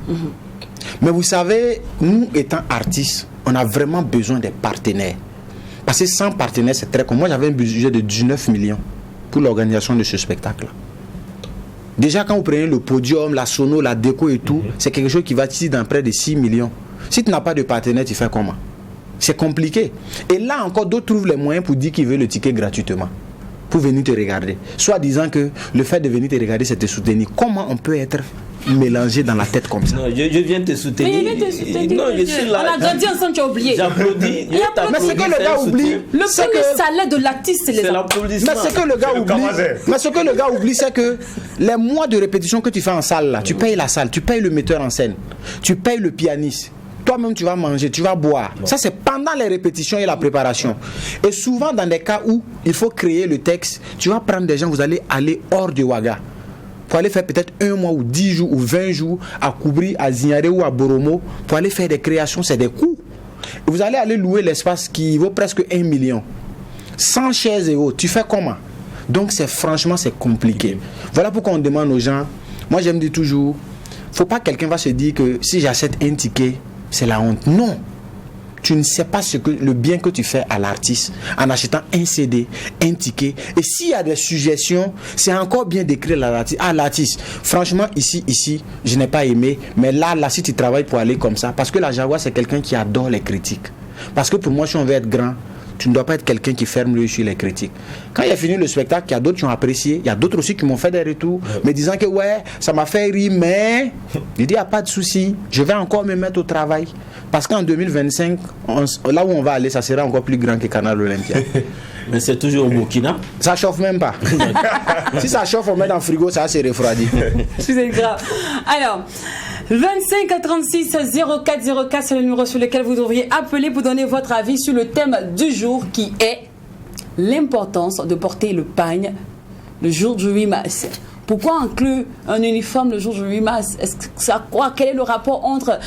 Mais vous savez, nous étant artistes, on a vraiment besoin des partenaires. Parce que sans partenaires, c'est très compliqué. Moi, j'avais un budget de 19 millions pour l'organisation de ce spectacle. Déjà, quand vous prenez le podium, la sono, la déco et tout, c'est quelque chose qui va ici dans près de 6 millions. Si tu n'as pas de partenaire, tu fais comment? C'est compliqué. Et là encore, d'autres trouvent les moyens pour dire qu'ils veulent le ticket gratuitement, pour venir te regarder. Soit disant que le fait de venir te regarder, c'est te soutenir. Comment on peut être mélangé dans la tête comme ça? Non, je viens te soutenir. Mais il vient te soutenir. Non, je suis là. On a grandi ensemble, tu as oublié. J'applaudis. Mais ce que le gars oublie, Le premier salaire de l'artiste, c'est les c'est enfants. l'applaudissement. Mais ce que le gars oublie, c'est que les mois de répétition que tu fais en salle là, tu payes la salle, tu payes le metteur en scène, tu payes le pianiste. Toi-même, tu vas manger, tu vas boire. Ça, c'est pendant les répétitions et la préparation. Et souvent, dans des cas où il faut créer le texte, tu vas prendre des gens, vous allez aller hors de Ouaga. Pour aller faire peut-être 1 mois ou 10 jours ou 20 jours à Koubri, à Zignaré ou à Boromo, pour aller faire des créations, c'est des coûts. Et vous allez aller louer l'espace qui vaut presque 1 million. 100 chaises et autres. Tu fais comment? Donc, franchement, c'est compliqué. Voilà pourquoi on demande aux gens. Moi, j'aime dire toujours, faut pas que quelqu'un va se dire que si j'achète un ticket, c'est la honte. Non. Tu ne sais pas le bien que tu fais à l'artiste en achetant un CD, un ticket. Et s'il y a des suggestions, c'est encore bien d'écrire à l'artiste. Franchement, ici, je n'ai pas aimé. Mais là, si tu travailles pour aller comme ça, parce que la Jaguar, c'est quelqu'un qui adore les critiques. Parce que pour moi, si on veut être grand, tu ne dois pas être quelqu'un qui ferme l'œil sur les critiques. Quand il a fini le spectacle, il y a d'autres qui ont apprécié, il y a d'autres aussi qui m'ont fait des retours, me disant que ouais, ça m'a fait rire, mais je dis, il n'y a pas de souci, je vais encore me mettre au travail. Parce qu'en 2025, là où on va aller, ça sera encore plus grand que Canal Olympia. Mais c'est toujours au Burkina. Ça chauffe même pas. Si ça chauffe, on met dans le frigo, ça se refroidit. C'est grave. Alors, 25 36 04 04, c'est le numéro sur lequel vous devriez appeler pour donner votre avis sur le thème du jour qui est l'importance de porter le pagne le jour du 8 mars. Pourquoi inclure un uniforme le jour du 8 mars? Est-ce que ça quoi? Quel est le rapport entre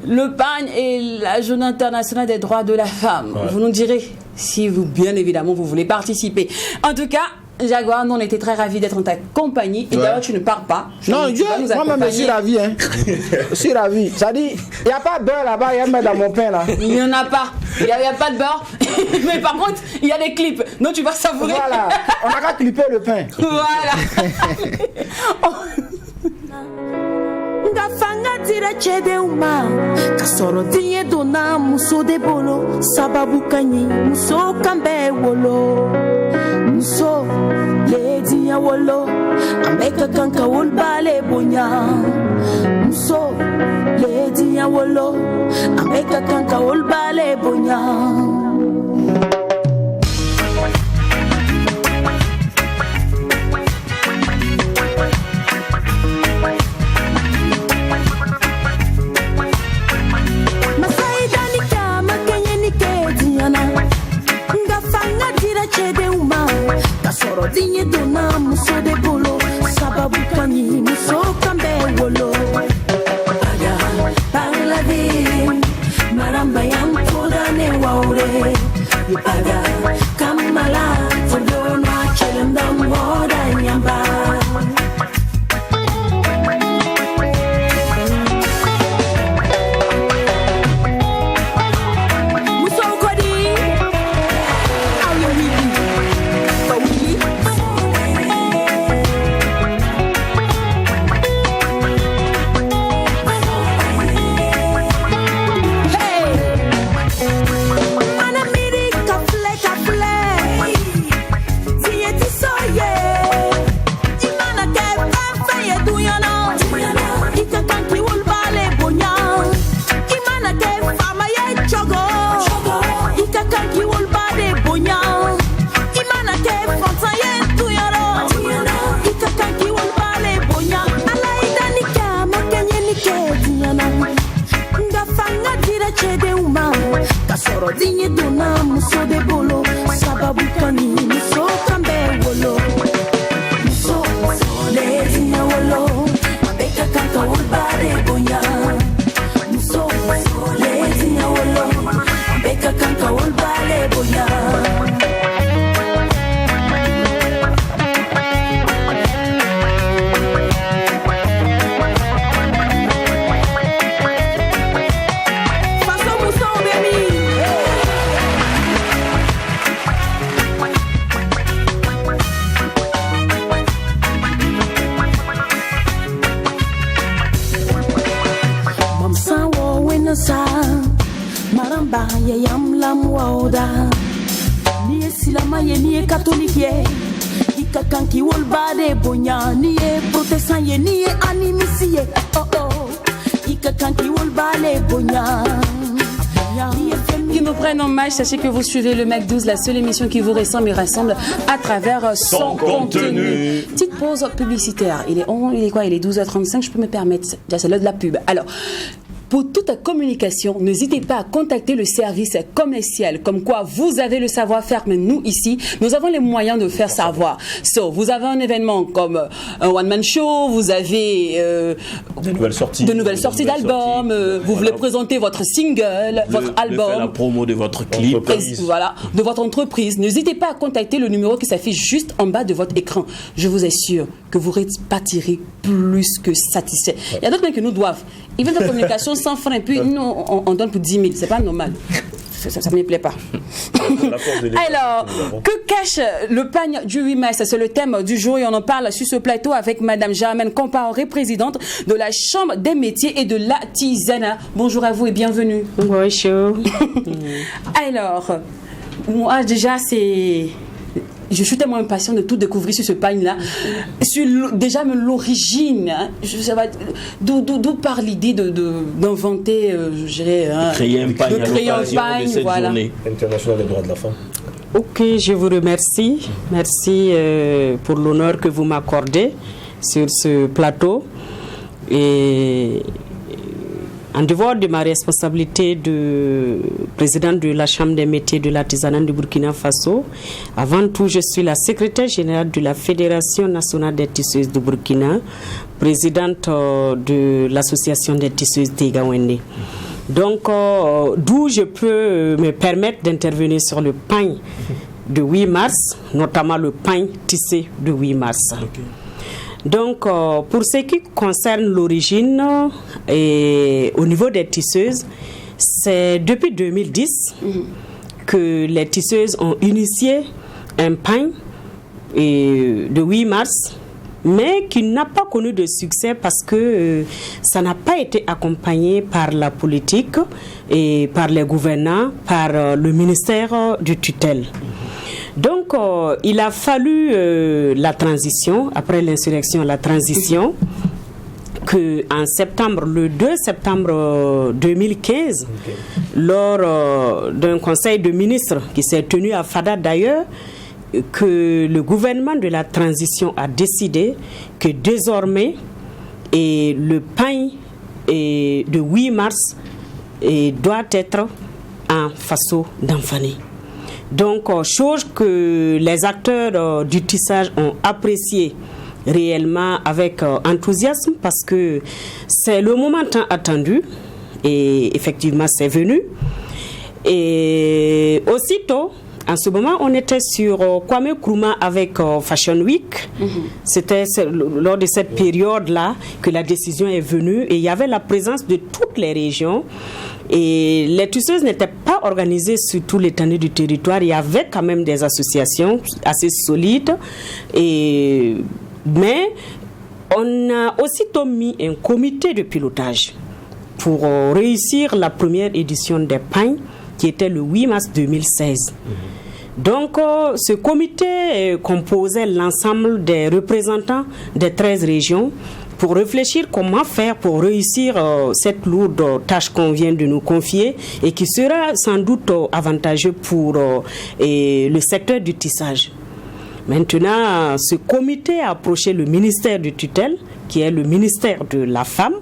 le pagne et la Journée internationale des droits de la femme? Vous nous direz si vous, bien évidemment, vous voulez participer. En tout cas, Jaguar, nous on était très ravis d'être en ta compagnie. Et d'ailleurs, tu ne pars pas. Non, moi-même, je suis ravi. Hein. Je suis ravi. Ça dit, il n'y a pas de beurre là-bas, il y a même dans mon pain là. Il n'y en a pas. Il n'y a pas de beurre. Mais par contre, il y a des clips. Donc tu vas savourer. Voilà. On n'a qu'à clipper le pain. Voilà. Ngafanga tira chede uma kasoro tinye dona muso de bolo sababu kanyi muso kambe wolo muso lady ya wolo ameka kanka wolbale bonya muso lady ya wolo ameka kanka wolbale bonya. Dinhe dona muso de bolo sababu kani muso kambe wolo aga parla di maramba yam toda ne waure aga kamala fodo na chelanda moda nyamba. fani muso kambe wolo muso letinya wolo abeka kanka wolbare bonya muso letinya wolo abeka kanka wolbare bonya. Maramba ye yam lam wauda ni silama ye ni catholique ye ikakan ki wolbade bonya ni protestant ye ni animisi ye oh oh ikakan ki wolbale bonya. Qui nous prennent en match, sachez que vous suivez le Mac 12, la seule émission qui vous ressemble et rassemble à travers son contenu. Petite pause publicitaire. Il est quoi? Il est 12h35, je peux me permettre. Déjà, c'est l'heure de la pub. Alors, pour toute communication, n'hésitez pas à contacter le service commercial. Comme quoi, vous avez le savoir-faire, mais nous, ici, nous avons les moyens de faire savoir. Vous avez un événement comme un one-man show, vous avez de nouvelles sorties d'albums, vous voulez présenter votre single, votre album. Faire la promo de votre clip. Voilà, de votre entreprise. N'hésitez pas à contacter le numéro qui s'affiche juste en bas de votre écran. Je vous assure que vous repartirez plus que satisfait. Il y a d'autres mecs qui nous doivent. Ils veulent de communication sans frein, puis nous, on donne pour 10 000. C'est pas normal. Ça ne me plaît pas. Alors, que cache le pagne du 8 mars? C'est le thème du jour et on en parle sur ce plateau avec Madame Germaine Compaoré, présidente de la Chambre des métiers et de l'artisanat. Bonjour à vous et bienvenue. Bonjour. Alors, moi déjà, je suis tellement impatiente de tout découvrir sur ce pagne-là. Déjà, même l'origine, hein, d'où part l'idée d'inventer, je dirais, créer un pagne, de cette journée internationale des droits de la femme. Ok, je vous remercie. Merci pour l'honneur que vous m'accordez sur ce plateau. Et en devoir de ma responsabilité de présidente de la Chambre des métiers de l'artisanat du Burkina Faso, avant tout, je suis la secrétaire générale de la Fédération nationale des tisseuses du Burkina, présidente de l'association des tisseuses Tegawende. Donc, d'où je peux me permettre d'intervenir sur le pagne de 8 mars, notamment le pagne tissé de 8 mars. Okay. Donc, pour ce qui concerne l'origine et au niveau des tisseuses, c'est depuis 2010 que les tisseuses ont initié un pagne de 8 mars, mais qui n'a pas connu de succès parce que ça n'a pas été accompagné par la politique et par les gouvernants, par le ministère du tutelle. Donc, il a fallu la transition, après l'insurrection, la transition, qu'en septembre, le 2 septembre 2015, lors d'un conseil de ministres qui s'est tenu à Fada d'ailleurs, que le gouvernement de la transition a décidé que désormais, le pagne de 8 mars doit être en Faso d'Anfani. Donc, chose que les acteurs du tissage ont apprécié réellement avec enthousiasme parce que c'est le moment tant attendu et effectivement c'est venu. Et aussitôt, en ce moment, on était sur Kwame Nkrumah avec Fashion Week. C'était lors de cette période-là que la décision est venue et il y avait la présence de toutes les régions. Et les tisseuses n'étaient pas organisées sur tout l'étendue du territoire. Il y avait quand même des associations assez solides. Mais on a aussitôt mis un comité de pilotage pour réussir la première édition des pagnes qui était le 8 mars 2016. Donc, ce comité composait l'ensemble des représentants des 13 régions pour réfléchir comment faire pour réussir cette lourde tâche qu'on vient de nous confier et qui sera sans doute avantageux pour le secteur du tissage. Maintenant, ce comité a approché le ministère du tutelle, qui est le ministère de la femme,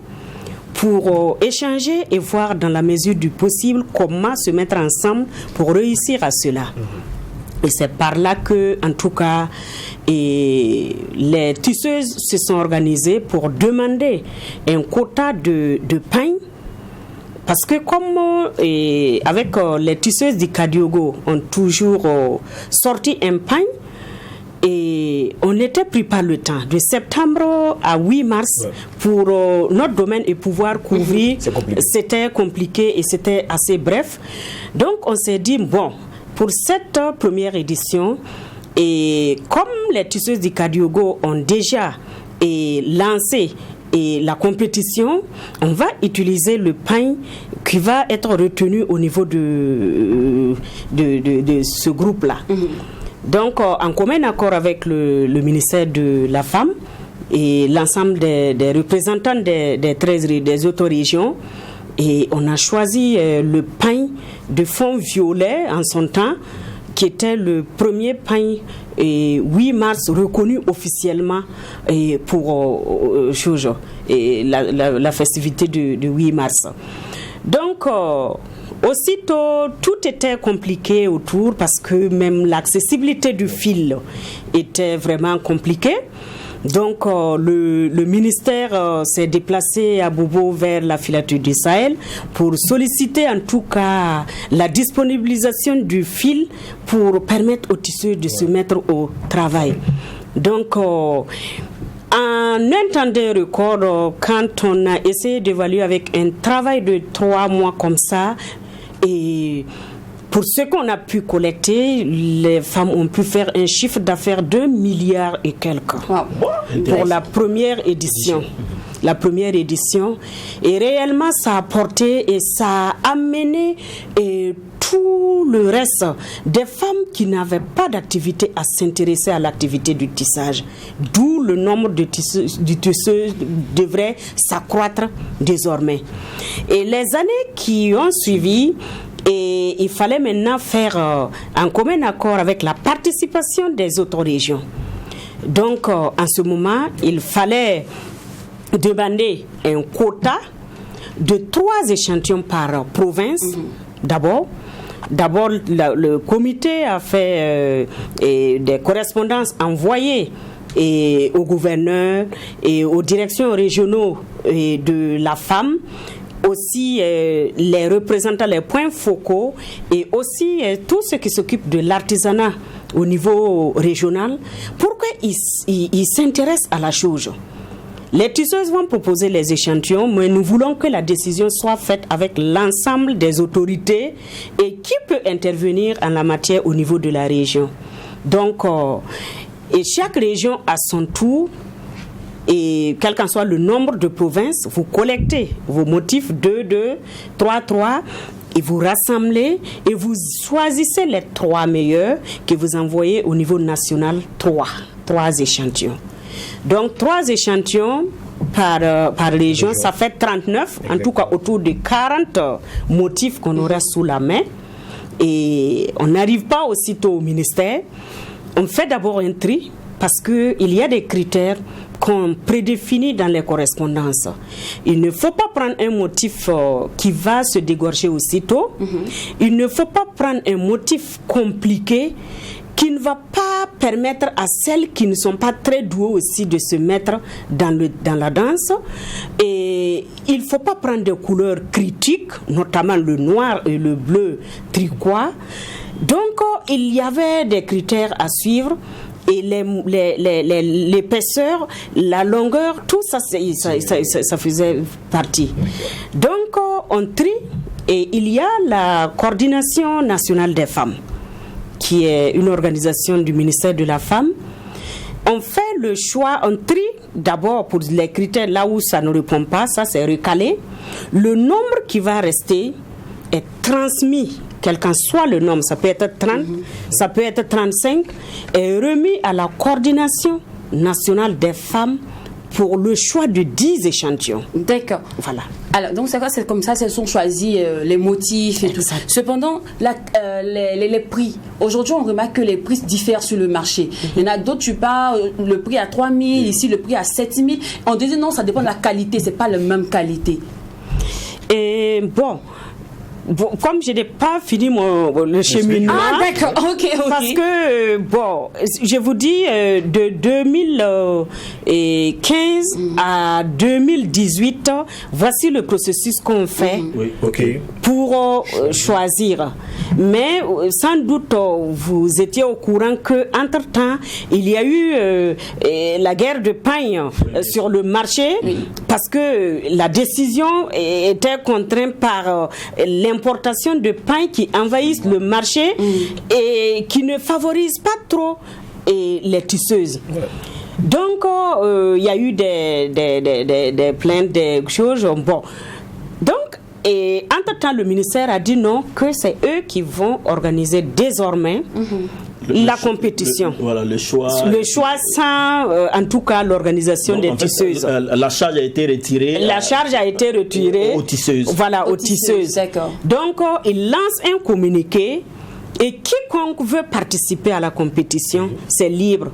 pour échanger et voir dans la mesure du possible comment se mettre ensemble pour réussir à cela. Et c'est par là que, en tout cas, les tisseuses se sont organisées pour demander un quota de pain. Parce que comme avec les tisseuses du Kadiogo ont toujours sorti un pain, et on était pris par le temps, de septembre à 8 mars, pour notre domaine et pouvoir couvrir. C'était compliqué et c'était assez bref. Donc on s'est dit, bon, pour cette première édition, et comme les tisseuses du Kadiogo ont déjà lancé la compétition, on va utiliser le pain qui va être retenu au niveau de ce groupe-là. Donc, en commun accord avec le ministère de la Femme et l'ensemble des représentants des autres régions, et on a choisi le pain de fond violet en son temps, qui était le premier pain 8 mars reconnu officiellement pour la festivité de 8 mars. Donc, aussitôt, tout était compliqué autour parce que même l'accessibilité du fil était vraiment compliquée. Donc, le ministère s'est déplacé à Bobo vers la filature du Sahel pour solliciter en tout cas la disponibilisation du fil pour permettre aux tisseurs de se mettre au travail. Donc, en un temps de record, quand on a essayé d'évaluer avec un travail de 3 mois comme ça, et pour ce qu'on a pu collecter, les femmes ont pu faire un chiffre d'affaires de milliards et quelques pour la première édition. La première édition. Et réellement, ça a porté et ça a amené tout le reste des femmes qui n'avaient pas d'activité à s'intéresser à l'activité du tissage. D'où le nombre de tisseuses devrait s'accroître désormais. Et les années qui ont suivi, et il fallait maintenant faire en commun accord avec la participation des autres régions. Donc, en ce moment, il fallait demander un quota de 3 échantillons par province. D'abord, le comité a fait des correspondances envoyées au gouverneur et aux directions régionaux de la femme, aussi les représentants, les points focaux et aussi tous ceux qui s'occupent de l'artisanat au niveau régional pour qu'ils s'intéressent à la chose. Les tisseuses vont proposer les échantillons, mais nous voulons que la décision soit faite avec l'ensemble des autorités et qui peut intervenir en la matière au niveau de la région. Donc, et chaque région à son tour, et quel qu'en soit le nombre de provinces, vous collectez vos motifs 2, 3, 3 et vous rassemblez et vous choisissez les 3 meilleurs que vous envoyez au niveau national 3 échantillons. Donc 3 échantillons par région, ça fait 39, en tout cas autour de 40 motifs qu'on aura sous la main. Et on n'arrive pas aussitôt au ministère. On fait d'abord un tri parce qu'il y a des critères qu'on prédéfinit dans les correspondances. Il ne faut pas prendre un motif qui va se dégorger aussitôt. Il ne faut pas prendre un motif compliqué qui ne va pas permettre à celles qui ne sont pas très douées aussi de se mettre dans la danse. Et il ne faut pas prendre des couleurs critiques, notamment le noir et le bleu tricot. Donc, il y avait des critères à suivre. Et l'épaisseur, la longueur, tout ça, ça faisait partie. Donc, on trie et il y a la Coordination nationale des femmes, qui est une organisation du ministère de la Femme. On fait le choix, on trie d'abord pour les critères là où ça ne répond pas, ça c'est recalé. Le nombre qui va rester est transmis, quel qu'en soit le nombre, ça peut être 30, ça peut être 35, est remis à la Coordination nationale des femmes pour le choix de 10 échantillons. D'accord. Voilà. Alors, donc c'est comme ça, elles sont choisis les motifs et tout ça. Cependant, les prix, aujourd'hui on remarque que les prix diffèrent sur le marché. Il y en a d'autres, tu parles, le prix à 3 000, ici le prix à 7 000. On disait non, ça dépend de la qualité, c'est pas la même qualité. Et bon, bon, comme je n'ai pas fini le cheminement. Ah, d'accord, ok. Parce que, bon, je vous dis, de 2015 à 2018, voici le processus qu'on fait pour choisir. Mais sans doute, vous étiez au courant qu'entre-temps, il y a eu la guerre de pain sur le marché, parce que la décision était contrainte par l'importation de pain qui envahissent le marché et qui ne favorise pas trop les tisseuses. Donc, il y a eu des plaintes, des choses. Bon. Donc, et entre-temps, le ministère a dit non, que c'est eux qui vont organiser désormais la compétition. Le choix. Le choix sans, en tout cas, l'organisation des tisseuses. La charge a été retirée. La charge a été retirée aux tisseuses. Voilà, aux tisseuses. D'accord. Donc, il lance un communiqué et quiconque veut participer à la compétition, c'est libre.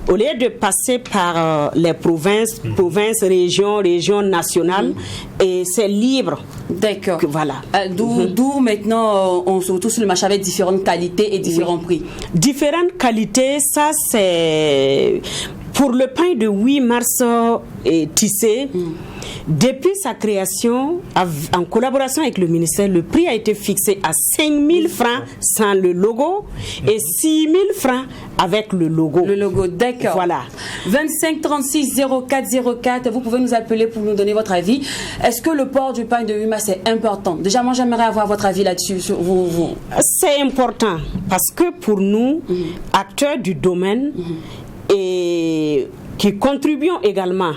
Au lieu de passer par les provinces, régions nationales, et c'est libre. D'accord. Voilà. D'où maintenant on se retrouve sur le marché avec différentes qualités et différents prix. Différentes qualités, ça c'est pour le pain de 8 mars tissé. Depuis sa création, en collaboration avec le ministère, le prix a été fixé à 5 000 francs sans le logo et 6 000 francs avec le logo. Le logo, d'accord. Voilà. 25 36 04 04, vous pouvez nous appeler pour nous donner votre avis. Est-ce que le port du pain de 8 mars est important? Déjà, moi, j'aimerais avoir votre avis là-dessus. C'est important parce que pour nous, acteurs du domaine et qui contribuons également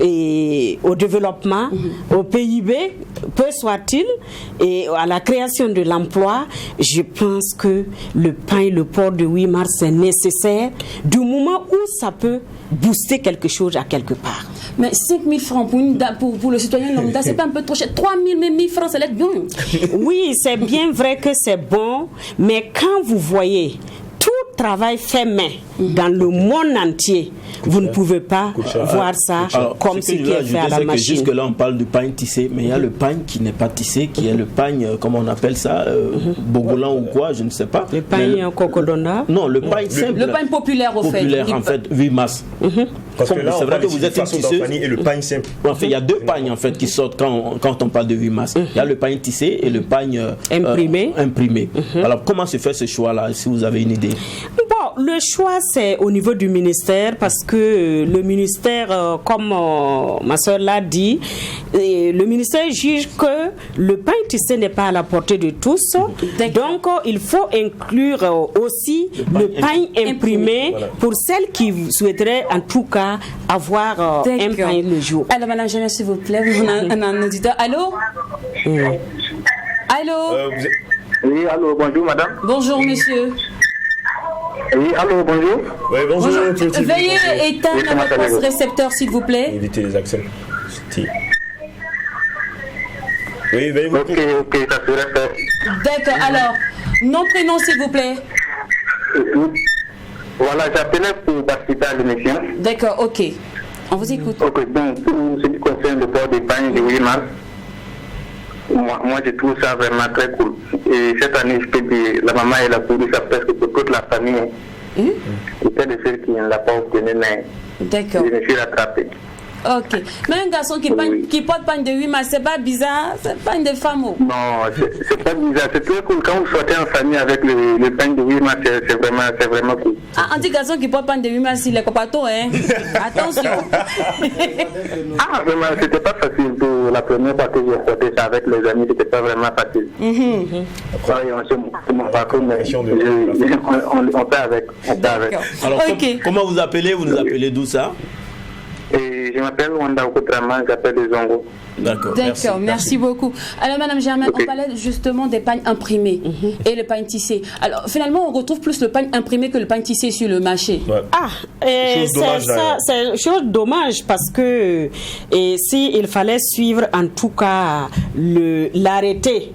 et au développement, au PIB, peu soit-il, et à la création de l'emploi, je pense que le pain, le port de 8 mars, c'est nécessaire du moment où ça peut booster quelque chose à quelque part. Mais 5 000 francs pour le citoyen lambda, c'est pas un peu trop cher? 3 000, même 1 000 francs, ça l'aide bien. Oui, c'est bien vrai que c'est bon, mais quand vous voyez tout travail fait main dans le monde entier, vous ne pouvez pas voir ça comme ce qui est fait à la machine. Jusque-là, on parle du pain tissé, mais il y a le pain qui n'est pas tissé, qui est le pain, comment on appelle ça, bogolan ou quoi, je ne sais pas. Le pain cocodona? Non, le pain simple. Le pain populaire, au fait. Populaire, en fait, 8 mars. Parce que là, c'est vrai que vous êtes une tisseuse. Et le pain simple. En fait, il y a deux pains en fait qui sortent quand on parle de 8 mars. Il y a le pain tissé et le pain imprimé. Alors, comment se fait ce choix-là, si vous avez une idée? Bon, le choix, c'est au niveau du ministère, parce que le ministère, comme ma soeur l'a dit, le ministère juge que le pain tissé n'est pas à la portée de tous. Donc, il faut inclure aussi le pain imprimé pour celles qui souhaiteraient, en tout cas, avoir un pain le jour. Alors, madame Jamia, s'il vous plaît, on a un auditeur. Allô? Allô? Oui, allô, bonjour, madame. Bonjour, monsieur. Oui, allô, bonjour. Oui, bonjour. Veuillez éteindre votre récepteur, s'il vous plaît. Évitez les accents. Oui, veuillez vous. Ok, ça serait fait. D'accord, alors, nom, prénom, s'il vous plaît. Voilà, j'appelais pour participer à l'émission. D'accord, ok. On vous écoute. Ok, donc, pour ce qui concerne le port des pains de 8 mars, moi, je trouve ça vraiment très cool. Et cette année, je peux dire, la maman, elle a couru ça presque pour toute la famille. C'était de ceux qui ne l'ont pas obtenu, mais d'accord. Je me suis rattrapé. Ok. Mais un garçon qui porte pain de 8 mars, c'est pas bizarre? C'est pas une des femmes? Non, c'est pas bizarre. C'est très cool. Quand vous sortez en famille avec le pain de 8 mars, c'est vraiment cool. Ah, un petit garçon qui porte pain de 8 mars, il est copato, hein? Attention. Vraiment, c'était pas facile pour la première fois que j'ai porté ça avec les amis, c'était pas vraiment facile. Après, on se montre pas comme on fait avec. Alors, comment vous appelez? Vous nous appelez d'où ça? Et je m'appelle Wanda Okotrama, j'appelle les Zongo. D'accord, merci beaucoup. Alors, madame Germaine, on parlait justement des pagnes imprimés et le pain tissé. Alors, finalement, on retrouve plus le pain imprimé que le pain tissé sur le marché. Ouais. C'est chose dommage parce que s'il fallait suivre en tout cas l'arrêté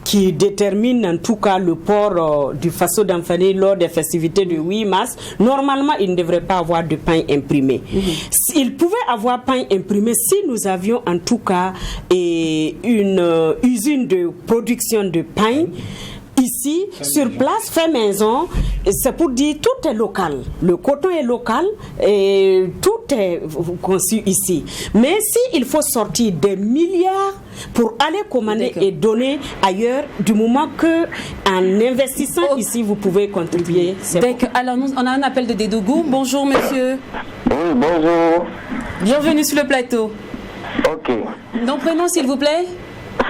qui détermine en tout cas le port du faso d'Amfani lors des festivités du 8 mars, normalement, il ne devrait pas avoir de pain imprimé. Il pouvait avoir pain imprimé si nous avions en tout cas une usine de production de pain. Ici, sur place, fait maison, c'est pour dire tout est local. Le coton est local et tout est conçu ici. Mais s'il faut sortir des milliards pour aller commander et donner ailleurs, du moment que en investissant ici, vous pouvez contribuer. Alors, on a un appel de Dédougou. Bonjour, monsieur. Oui, bonjour. Bienvenue sur le plateau. Ok. Donc, prénom, s'il vous plaît.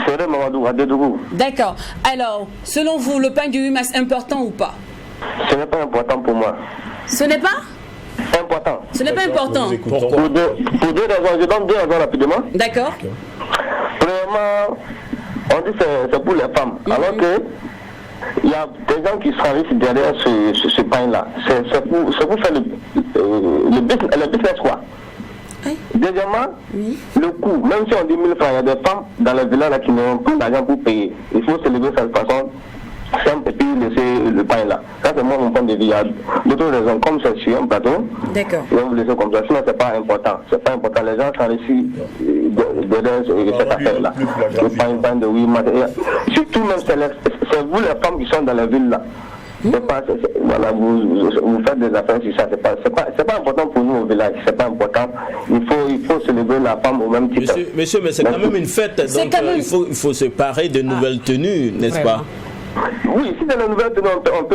Séré Mamadou, à Dédougou. D'accord. Alors, selon vous, le pain du 8 mars, important ou pas? Ce n'est pas important pour moi. Ce n'est pas important. Ce n'est pas important. Pour deux raisons. Je donne deux raisons rapidement. D'accord. Premièrement, on dit que c'est pour les femmes. Alors que il y a des gens qui se réunissent derrière ce pain-là. C'est pour faire le business, quoi. Deuxièmement, le coût, même si on dit 1000 francs, il y a des femmes dans les villas là qui n'ont pas d'argent pour payer. Il faut se lever de cette façon simple et puis laisser le pain là. Ça, c'est moi mon point de vue. Il y a d'autres raisons, comme c'est sur un plateau. D'accord. Et on vous laisse comme ça. Sinon, c'est pas important. C'est pas important. Les gens s'enrichissent de cette affaire-là. Le pain de 8 mars. Surtout, même, c'est vous les femmes qui sont dans les villes là. Voilà, vous faites des affaires sur ça, c'est pas important pour nous au village, c'est pas important. Il faut se lever la femme au même titre. Monsieur, mais c'est quand même une fête, donc il faut se parer de nouvelles tenues, n'est-ce pas? Oui, si c'est la nouvelle tenue,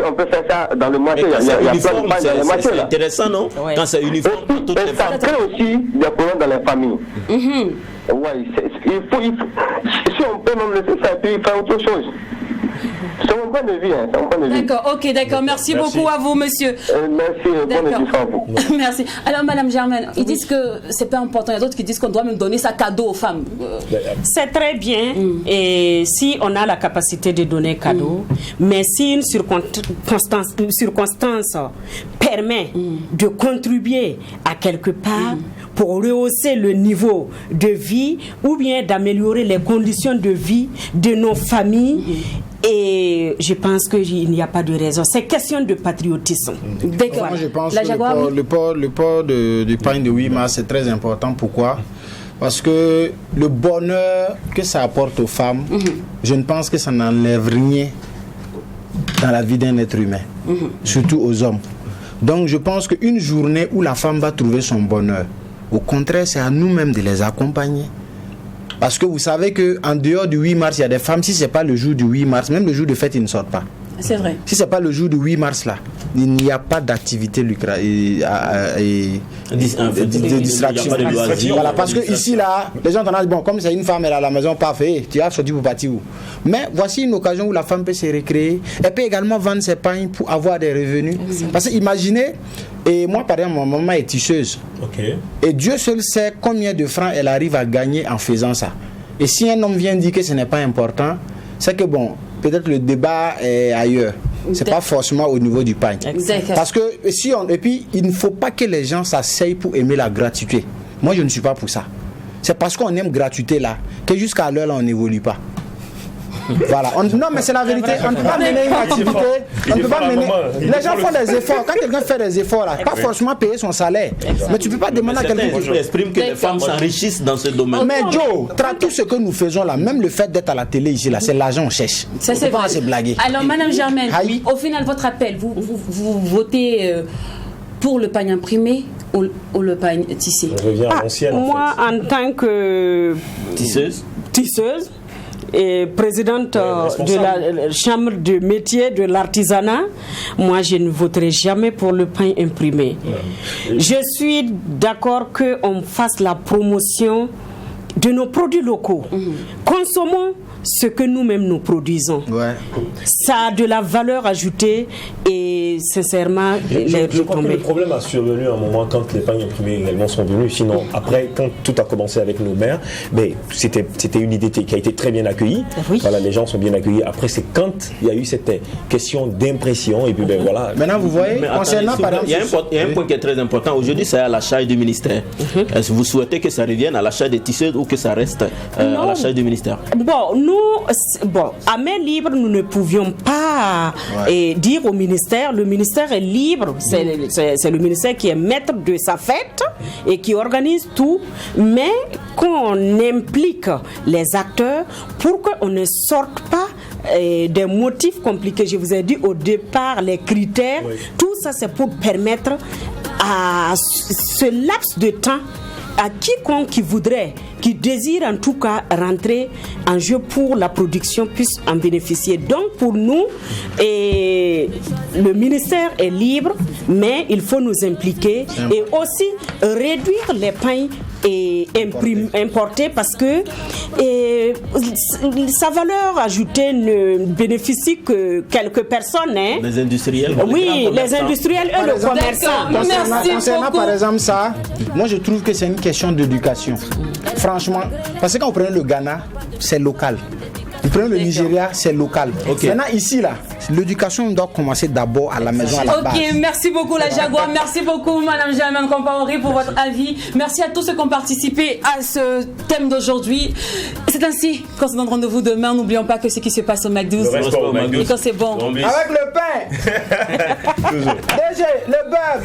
on peut faire ça dans le marché. Il y a plein de pains dans les marchés. C'est intéressant, non? Quand c'est uniforme pour toutes les femmes. Ça crée aussi des problèmes dans les familles. Oui, si on peut même laisser ça et puis faire autre chose. C'est mon point de vue. D'accord, ok, d'accord. Merci beaucoup à vous, monsieur. Merci, bonne édition à vous. Merci. Alors, madame Germaine, ils disent que c'est pas important. Il y a d'autres qui disent qu'on doit même donner ça cadeau aux femmes. C'est très bien. Et si on a la capacité de donner cadeau, mais si une circonstance permet de contribuer à quelque part pour rehausser le niveau de vie ou bien d'améliorer les conditions de vie de nos familles, et je pense qu'il n'y a pas de raison. C'est question de patriotisme. D'accord. Moi, je pense que le port du pain de 8 mars, c'est très important. Pourquoi? Parce que le bonheur que ça apporte aux femmes, je ne pense que ça n'enlève rien dans la vie d'un être humain, surtout aux hommes. Donc, je pense qu'une journée où la femme va trouver son bonheur, au contraire, c'est à nous-mêmes de les accompagner. Parce que vous savez qu'en dehors du 8 mars, il y a des femmes, si ce n'est pas le jour du 8 mars, même le jour de fête, ils ne sortent pas. C'est vrai. Si ce n'est pas le jour du 8 mars, là, il n'y a pas d'activité de distraction. Voilà, parce que ici, là, les gens disent, bon, comme c'est une femme, elle est à la maison, parfait, tu as sorti pour partir où? Mais voici une occasion où la femme peut se récréer. Elle peut également vendre ses pains pour avoir des revenus. Parce que imaginez, et moi, par exemple, ma maman est tisseuse. Et Dieu seul sait combien de francs elle arrive à gagner en faisant ça. Et si un homme vient dire que ce n'est pas important, c'est que bon, peut-être le débat est ailleurs. C'est pas forcément au niveau du pain. Parce que et puis il ne faut pas que les gens s'asseyent pour aimer la gratuité. Moi, je ne suis pas pour ça. C'est parce qu'on aime gratuité là que jusqu'à l'heure là on n'évolue pas. Voilà. Non, mais c'est la vérité. On ne peut pas mener une activité. On ne peut pas mener. Les gens font des efforts. Quand quelqu'un fait des efforts, là, pas forcément payer son salaire. Mais tu ne peux pas demander à quelqu'un. Tu exprimes que les femmes s'enrichissent dans ce domaine. Mais Joe, tout ce que nous faisons là, même le fait d'être à la télé ici, là, c'est l'argent on cherche. Ça, c'est vrai. C'est blaguer. Alors, madame Germaine, au final, votre appel, vous votez pour le pain imprimé ou le pain tissé? Je reviens à l'ancienne. Moi, en tant que tisseuse, et présidente de la chambre de métier de l'artisanat, moi je ne voterai jamais pour le pain imprimé. Je suis d'accord qu'on fasse la promotion de nos produits locaux. Consommons ce que nous-mêmes nous produisons. Ça a de la valeur ajoutée et sincèrement, je crois que le problème a survenu à un moment quand les pains imprimés également sont venus. Sinon, après, quand tout a commencé avec nos mères, mais c'était une idée qui a été très bien accueillie. Voilà, les gens sont bien accueillis. Après, c'est quand il y a eu cette question d'impression et puis ben voilà. Maintenant, vous voyez, concernant par exemple, il y a un point qui est très important. Aujourd'hui, c'est à la charge du ministère. Est-ce que vous souhaitez que ça revienne à la charge des tisseuses ou que ça reste à la charge du ministère? Bon, nous, bon, à main libre, nous ne pouvions pas dire au ministère, le ministère est libre, c'est le ministère qui est maître de sa fête et qui organise tout, mais qu'on implique les acteurs pour qu'on ne sorte pas des motifs compliqués. Je vous ai dit au départ les critères, tout ça c'est pour permettre à ce laps de temps à quiconque qui voudrait, qui désire en tout cas rentrer en jeu pour la production puisse en bénéficier. Donc pour nous, le ministère est libre, mais il faut nous impliquer et aussi réduire les pains et importés parce que sa valeur ajoutée ne bénéficie que quelques personnes. Les industriels. Oui, les industriels et le commerçant. Concernant par exemple ça, moi je trouve que c'est une question d'éducation. Franchement, parce que quand vous prenez le Ghana, c'est local. Vous prenez le Nigeria, c'est local. Maintenant ici là, l'éducation doit commencer d'abord à la maison, à la base. Ok, merci beaucoup la Jaguar, merci beaucoup Madame Germaine Compaoré pour votre avis. Merci à tous ceux qui ont participé à ce thème d'aujourd'hui. C'est ainsi qu'on se donne rendez-vous demain. N'oublions pas que ce qui se passe au McDo, et quand c'est bon. Avec le pain. DG, le beurre.